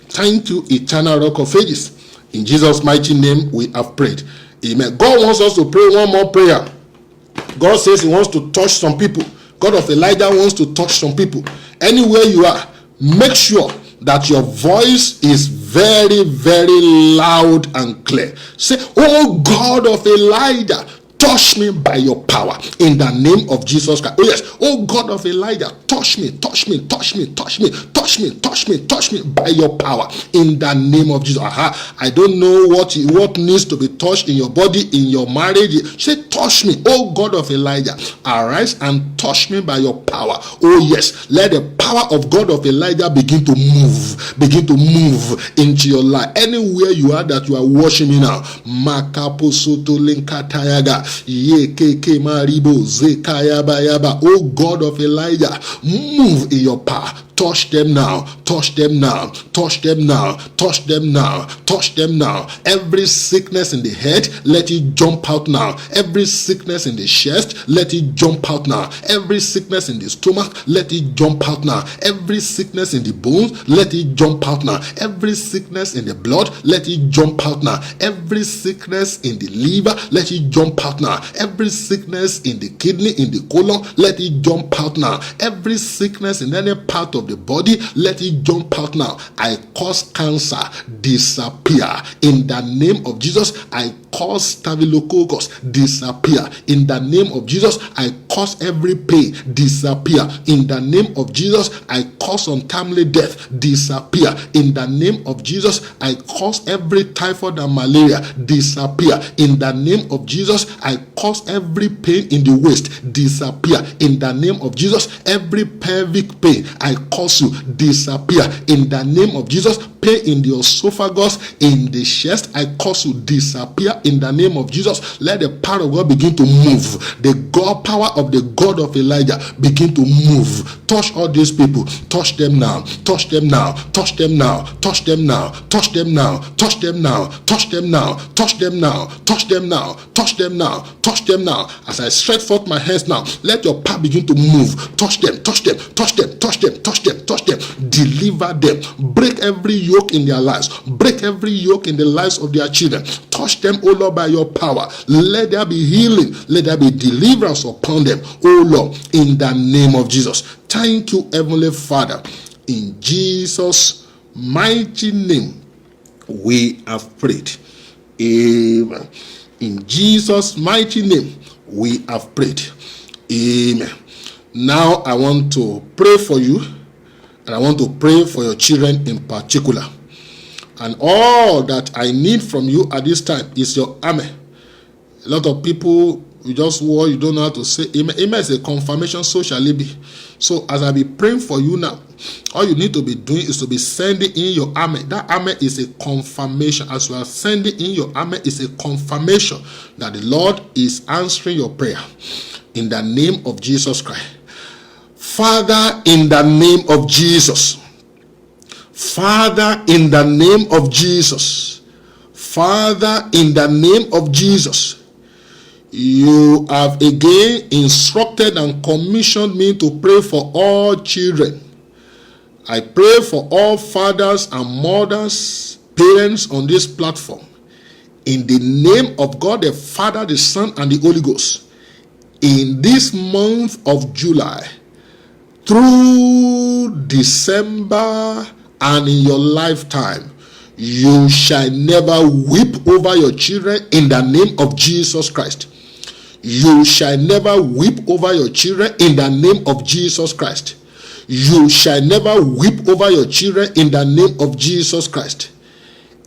Thank you, Eternal Rock of Ages. In Jesus' mighty name we have prayed. Amen. God wants us to pray one more prayer. God says he wants to touch some people. God of Elijah wants to touch some people. Anywhere you are, make sure that your voice is very, very loud and clear. Say, oh God of Elijah, touch me by your power in the name of Jesus Christ. Oh yes, oh God of Elijah, touch me, touch me, touch me, touch me, touch me, touch me, touch me by your power in the name of Jesus. I don't know what needs to be touched in your body, in your marriage. Say, touch me, oh God of Elijah, arise and touch me by your power. Oh yes, let the power of God of Elijah begin to move into your life. Anywhere you are that you are watching me now, Makaposoto Linkatayaga, Yekeke Maribo Zekayabayaba, oh God of Elijah, move in your power. Touch them now. Touch them now. Touch them now. Touch them now. Touch them now. Every sickness in the head, let it jump out now. Every sickness in the chest, let it jump out now. Every sickness in the stomach, let it jump out now. Every sickness in the bones, let it jump out now. Every sickness in the blood, let it jump out now. Every sickness in the liver, let it jump out now. Every sickness in the kidney, in the colon, let it jump out now. Every sickness in any part of the body, let it jump out now. I cause cancer, disappear in the name of Jesus. I cause staphylococcus, disappear in the name of Jesus. I cause every pain, disappear in the name of Jesus. I cause untimely death, disappear in the name of Jesus. I cause every typhoid and malaria, disappear in the name of Jesus. I cause every pain in the waist, disappear in the name of Jesus. Every pelvic pain, I cause you, disappear in the name of Jesus. Pain in the esophagus, in the chest, I cause you, disappear in the name of Jesus. Let the power of God begin to move. The God power of the God of Elijah begin to move. Touch all these people. Touch them now. Touch them now. Touch them now. Touch them now. Touch them now. Touch them now. Touch them now. Touch them now. Touch them now. Touch them now. Touch them now. As I stretch forth my hands now, let your power begin to move. Touch them. Touch them. Touch them. Touch them. Touch them. Touch them. Deliver them. Break every yoke in their lives. Break every yoke in the lives of their children. Touch them, O Lord, by your power. Let there be healing. Let there be deliverance upon them, O Lord, in the name of Jesus. Thank you, Heavenly Father. In Jesus' mighty name, we have prayed. Amen. In Jesus' mighty name, we have prayed. Amen. Now I want to pray for you, and I want to pray for your children in particular. And all that I need from you at this time is your amen. A lot of people, you just war, you don't know how to say amen. Amen is a confirmation, so shall it be. So as I be praying for you now, all you need to be doing is to be sending in your amen. That amen is a confirmation. As you are sending in your amen, is a confirmation that the Lord is answering your prayer. In the name of Jesus Christ. Father, in the name of Jesus. Father, in the name of Jesus. Father, in the name of Jesus. You have again instructed and commissioned me to pray for all children. I pray for all fathers and mothers, parents on this platform. In the name of God, the Father, the Son, and the Holy Ghost. In this month of July, through December, and in your lifetime, you shall never weep over your children in the name of Jesus Christ. You shall never weep over your children in the name of Jesus Christ. You shall never weep over your children in the name of Jesus Christ.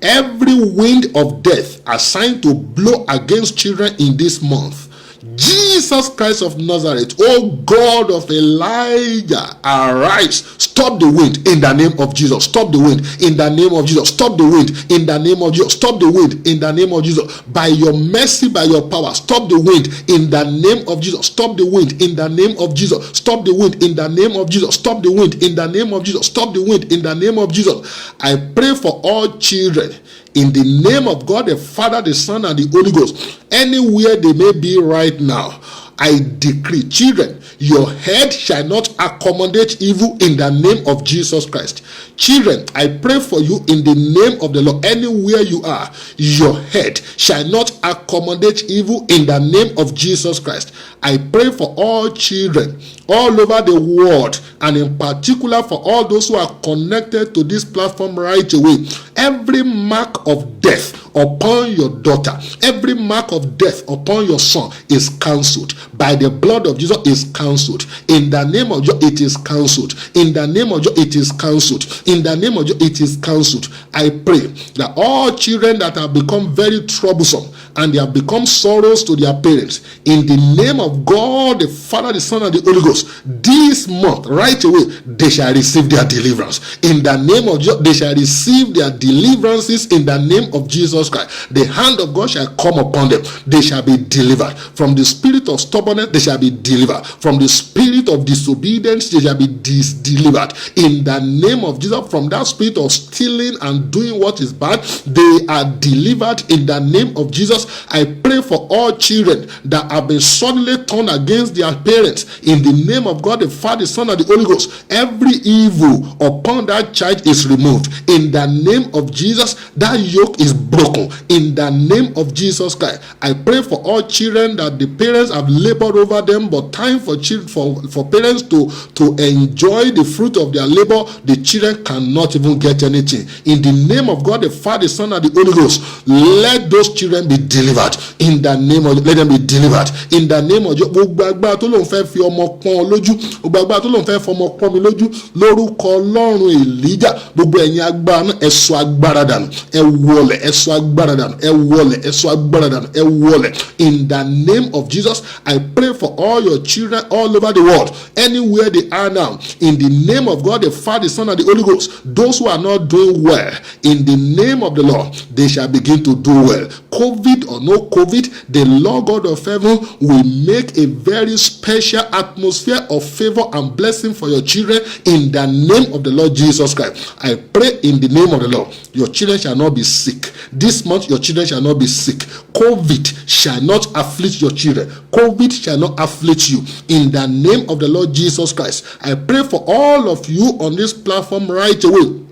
Every wind of death assigned to blow against children in this month, Jesus Christ of Nazareth, O God of Elijah, arise. Stop the wind in the name of Jesus. Stop the wind in the name of Jesus. Stop the wind in the name of Jesus. Stop the wind in the name of Jesus. By your mercy, by your power, stop the wind in the name of Jesus. Stop the wind in the name of Jesus. Stop the wind in the name of Jesus. Stop the wind in the name of Jesus. Stop the wind in the name of Jesus. I pray for all children in the name of God, the Father, the Son, and the Holy Ghost. Anywhere they may be right now, I decree, children, your head shall not accommodate evil in the name of Jesus Christ. Children, I pray for you in the name of the Lord. Anywhere you are, your head shall not accommodate evil in the name of Jesus Christ. I pray for all children all over the world, and in particular for all those who are connected to this platform right away. Every mark of death upon your daughter, every mark of death upon your son is cancelled. By the blood of Jesus is cancelled. In the name of Jesus, it is cancelled. In the name of Jesus, it is cancelled. In the name of Jesus, it is cancelled. I pray that all children that have become very troublesome and they have become sorrows to their parents. In the name of God, the Father, the Son, and the Holy Ghost, this month, right away, they shall receive their deliverance. In the name of Jesus, they shall receive their deliverances in the name of Jesus Christ. The hand of God shall come upon them. They shall be delivered. From the spirit of stubbornness, they shall be delivered. From the spirit of disobedience, they shall be delivered. In the name of Jesus, from that spirit of stealing and doing what is bad, they are delivered in the name of Jesus. I pray for all children that have been suddenly turned against their parents. In the name of God, the Father, the Son, and the Holy Ghost, every evil upon that child is removed. In the name of Jesus, that yoke is broken. In the name of Jesus Christ, I pray for all children that the parents have labored over them, but time for parents to enjoy the fruit of their labor, the children cannot even get anything. In the name of God, the Father, the Son, and the Holy Ghost, let those children be delivered. In the name of, let them be delivered. In the name of Jesus, gbogbo agbára tó lóun fẹ́ fi ọmọ pọ́n lójú, gbogbo agbára tó lóun fẹ́ fọmọ pọ́n mi lójú, lórúkọ Ọlọ́run Èlíjà, gbogbo ẹ̀yin agbára náà ẹ sọ agbára dànù, ẹ wọlẹ̀, ẹ sọ agbára dànù, ẹ wọlẹ̀, ẹ sọ agbára dànù, ẹ wọlẹ̀. In the name of Jesus, I pray for all your children all over the world, anywhere they are now. In the name of God, the Father, the Son, and the Holy Ghost, those who are not doing well, in the name of the Lord, they shall begin to do well. COVID or no COVID, the Lord God of heaven will make a very special atmosphere of favor and blessing for your children in the name of the Lord Jesus Christ. I pray in the name of the Lord, your children shall not be sick. This month, your children shall not be sick. COVID shall not afflict your children. COVID shall not afflict you. In the name of the Lord Jesus Christ, I pray for all of you on this platform right away.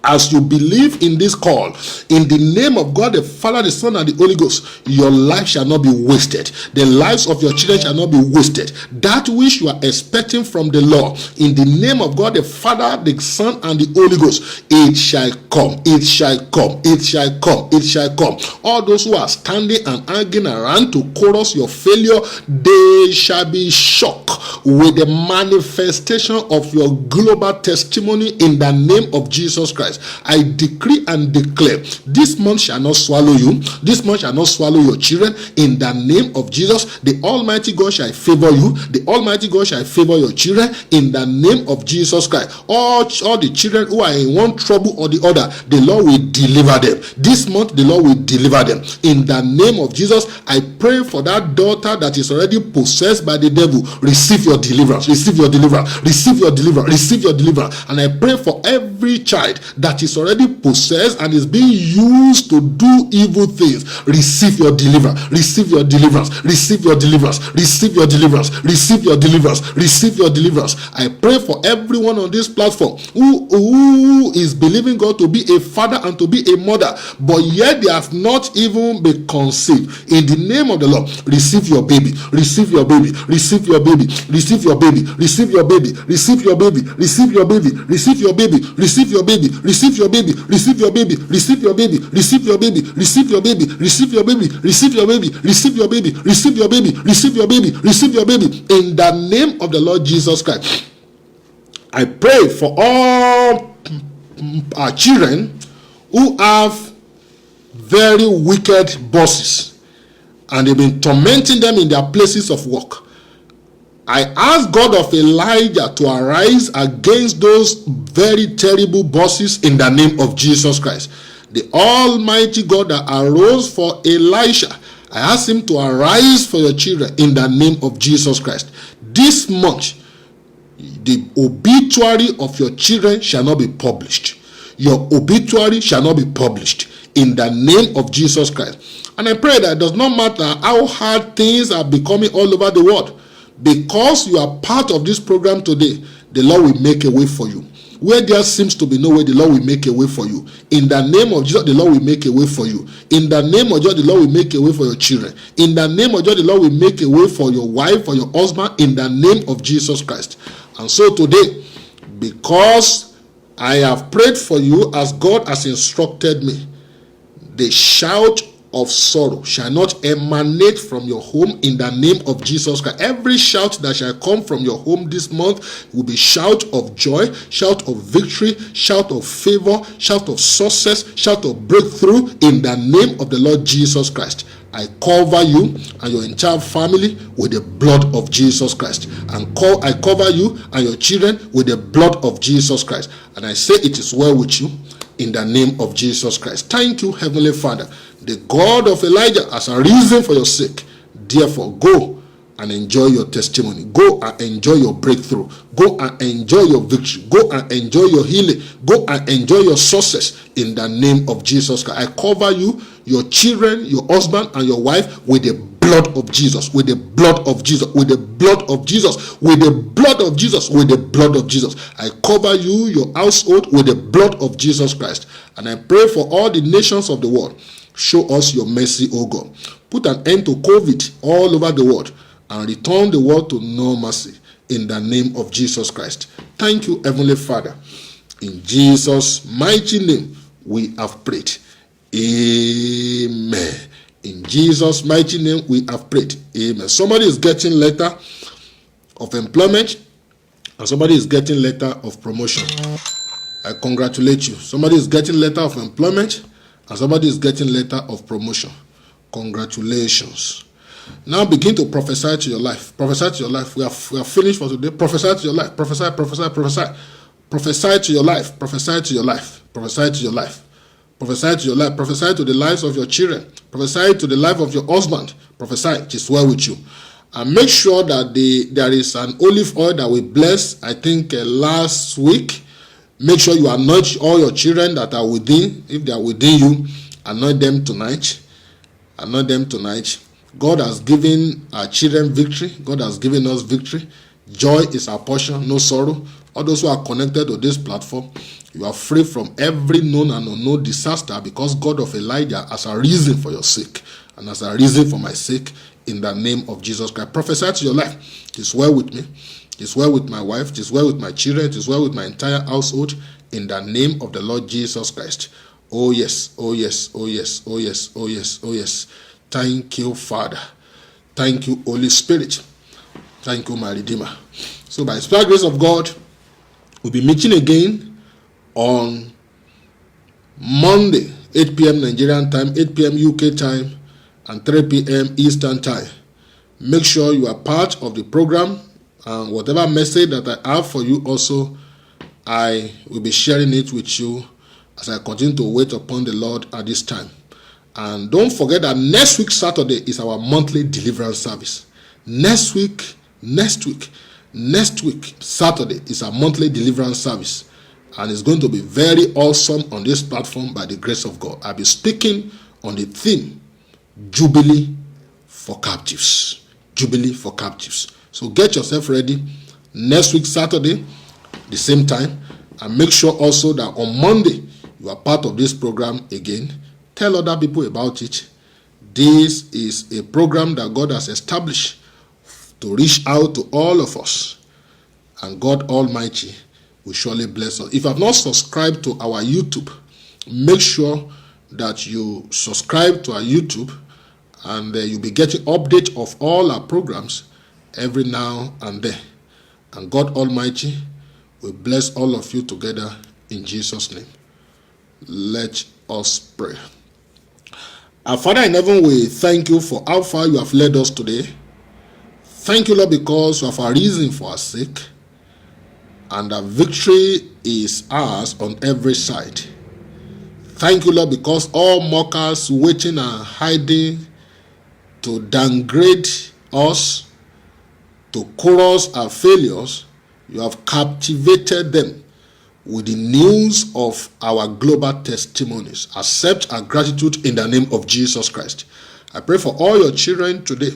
As you believe in this call, in the name of God, the Father, the Son, and the Holy Ghost, your life shall not be wasted. The lives of your children shall not be wasted. That which you are expecting from the Lord, in the name of God, the Father, the Son, and the Holy Ghost, it shall come. It shall come. It shall come. It shall come. All those who are standing and hanging around to chorus your failure, they shall be shocked with the manifestation of your global testimony in the name of Jesus Christ. I decree and declare, this month shall not swallow you. This month shall not swallow your children. In the name of Jesus, the Almighty God shall favor you. The Almighty God shall favor your children. In the name of Jesus Christ, all the children who are in one trouble or the other, the Lord will deliver them. This month, the Lord will deliver them. In the name of Jesus, I pray for that daughter that is already possessed by the devil. Receive your deliverance. Receive your deliverance. Receive your deliverance. Receive your deliverance. And I pray for every child that is already possessed and is being used to do evil things. Receive your deliverance. Receive your deliverance. Receive your deliverance. Receive your deliverance. Receive your deliverance. Receive your deliverance. I pray for everyone on this platform who is believing God to be a father and to be a mother, but yet they have not even been conceived. In the name of the Lord, receive your baby. Receive your baby. Receive your baby. Receive your baby. Receive your baby. Receive your baby. Receive your baby. Receive your baby. Receive your baby. Receive your baby. Receive your baby. Receive your baby. Receive your baby. Receive your baby. Receive your baby. Receive your baby. Receive your baby. Receive your baby. Receive your baby. Receive your baby. In the name of the Lord Jesus Christ, I pray for all our children who have very wicked bosses and they've been tormenting them in their places of work. I ask God of Elijah to arise against those very terrible bosses in the name of Jesus Christ. The Almighty God that arose for Elisha, I ask him to arise for your children in the name of Jesus Christ. This month, the obituary of your children shall not be published. Your obituary shall not be published in the name of Jesus Christ. And I pray that it does not matter how hard things are becoming all over the world, because you are part of this program today, the Lord will make a way for you. Where there seems to be no way, the Lord will make a way for you. In the name of Jesus, the Lord will make a way for you. In the name of Jesus, the Lord will make a way for your children. In the name of Jesus, the Lord will make a way for your wife, for your husband, in the name of Jesus Christ. And so today, because I have prayed for you as God has instructed me, the shout of sorrow shall not emanate from your home in the name of Jesus Christ. Every shout that shall come from your home this month will be shout of joy, shout of victory, shout of favor, shout of success, shout of breakthrough in the name of the Lord Jesus Christ. I cover you and your entire family with the blood of Jesus Christ. And I cover you and your children with the blood of Jesus Christ. And I say it is well with you in the name of Jesus Christ. Thank you, Heavenly Father. The God of Elijah has arisen for your sake. Therefore, go and enjoy your testimony. Go and enjoy your breakthrough. Go and enjoy your victory. Go and enjoy your healing. Go and enjoy your success in the name of Jesus Christ. I cover you, your children, your husband, and your wife with the blood of Jesus, with the blood of Jesus, with the blood of Jesus, with the blood of Jesus, with the blood of Jesus. I cover you, your household, with the blood of Jesus Christ. And I pray for all the nations of the world. Show us your mercy, O God. Put an end to COVID all over the world and return the world to normalcy in the name of Jesus Christ. Thank you, Heavenly Father. In Jesus' mighty name, we have prayed. Amen. In Jesus' mighty name, we have prayed. Amen. Somebody is getting letter of employment and somebody is getting letter of promotion. I congratulate you. Somebody is getting letter of employment and somebody is getting letter of promotion. Congratulations. Now begin to prophesy to your life. Prophesy to your life. We are finished for today. Prophesy to your life. Prophesy, prophesy, prophesy. Prophesy to your life. Prophesy to your life. Prophesy to your life. Prophesy to your life. Prophesy to the lives of your children. Prophesy to the life of your husband. Prophesy. It is well with you. And make sure that there is an olive oil that we blessed, I think, last week. Make sure you anoint all your children that are within. If they are within you, anoint them tonight. Anoint them tonight. God has given our children victory. God has given us victory. Joy is our portion, no sorrow. All those who are connected to this platform, you are free from every known and unknown disaster because God of Elijah has arisen for your sake and has arisen for my sake in the name of Jesus Christ. Prophesy to your life. It is well with me. It is well with my wife. It is well with my children. It is well with my entire household in the name of the Lord Jesus Christ. Oh yes, oh yes, oh yes, oh yes, oh yes, oh yes. Thank you, Father. Thank you, Holy Spirit. Thank you, my Redeemer. So by the special grace of God, we'll be meeting again on Monday, 8 p.m. Nigerian time, 8 p.m. UK time, and 3 p.m. Eastern time. Make sure you are part of the program, and whatever message that I have for you also, I will be sharing it with you as I continue to wait upon the Lord at this time. And don't forget that next week, Saturday, is our monthly deliverance service. Next week, Saturday, is our monthly deliverance service. And it's going to be very awesome on this platform by the grace of God. I'll be speaking on the theme, Jubilee for Captives. Jubilee for Captives. So get yourself ready. Next week, Saturday, the same time. And make sure also that on Monday, you are part of this program again. Tell other people about it. This is a program that God has established to reach out to all of us. And God Almighty will surely bless us. If you have not subscribed to our YouTube, make sure that you subscribe to our YouTube and you'll be getting updates of all our programs every now and then. And God Almighty will bless all of you together in Jesus' name. Let us pray. Our Father in heaven, we thank you for how far you have led us today. Thank you, Lord, because you have arisen for our sake, and the victory is ours on every side. Thank you, Lord, because all mockers waiting and hiding to downgrade us, to chorus our failures, you have captivated them with the news of our global testimonies. Accept our gratitude in the name of Jesus Christ. I pray for all your children today.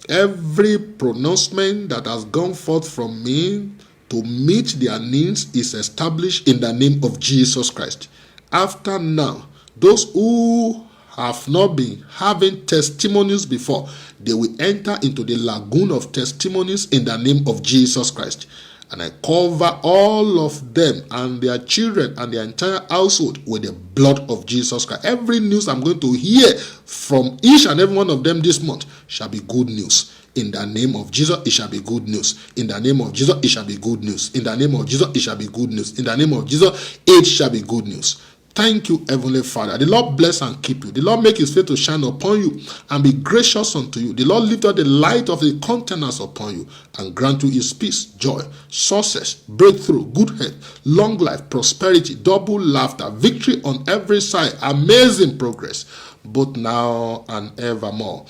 Every pronouncement that has gone forth from me to meet their needs is established in the name of Jesus Christ. After now, those who have not been having testimonies before, they will enter into the lagoon of testimonies in the name of Jesus Christ. And I cover all of them and their children and their entire household with the blood of Jesus Christ. Every news I'm going to hear from each and every one of them this month shall be good news. In the name of Jesus, it shall be good news. In the name of Jesus, it shall be good news. In the name of Jesus, it shall be good news. In the name of Jesus, it shall be good news. Thank you, Heavenly Father. The Lord bless and keep you. The Lord make his face to shine upon you and be gracious unto you. The Lord lift up the light of his countenance upon you and grant you his peace, joy, success, breakthrough, good health, long life, prosperity, double laughter, victory on every side, amazing progress, both now and evermore.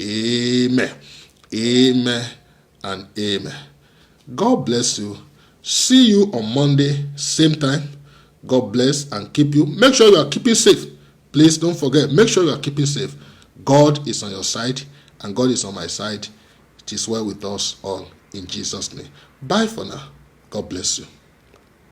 Amen. Amen and amen. God bless you. See you on Monday, same time. God bless and keep you. Make sure you are keeping safe. Please don't forget, make sure you are keeping safe. God is on your side and God is on my side. It is well with us all in Jesus' name. Bye for now. God bless you.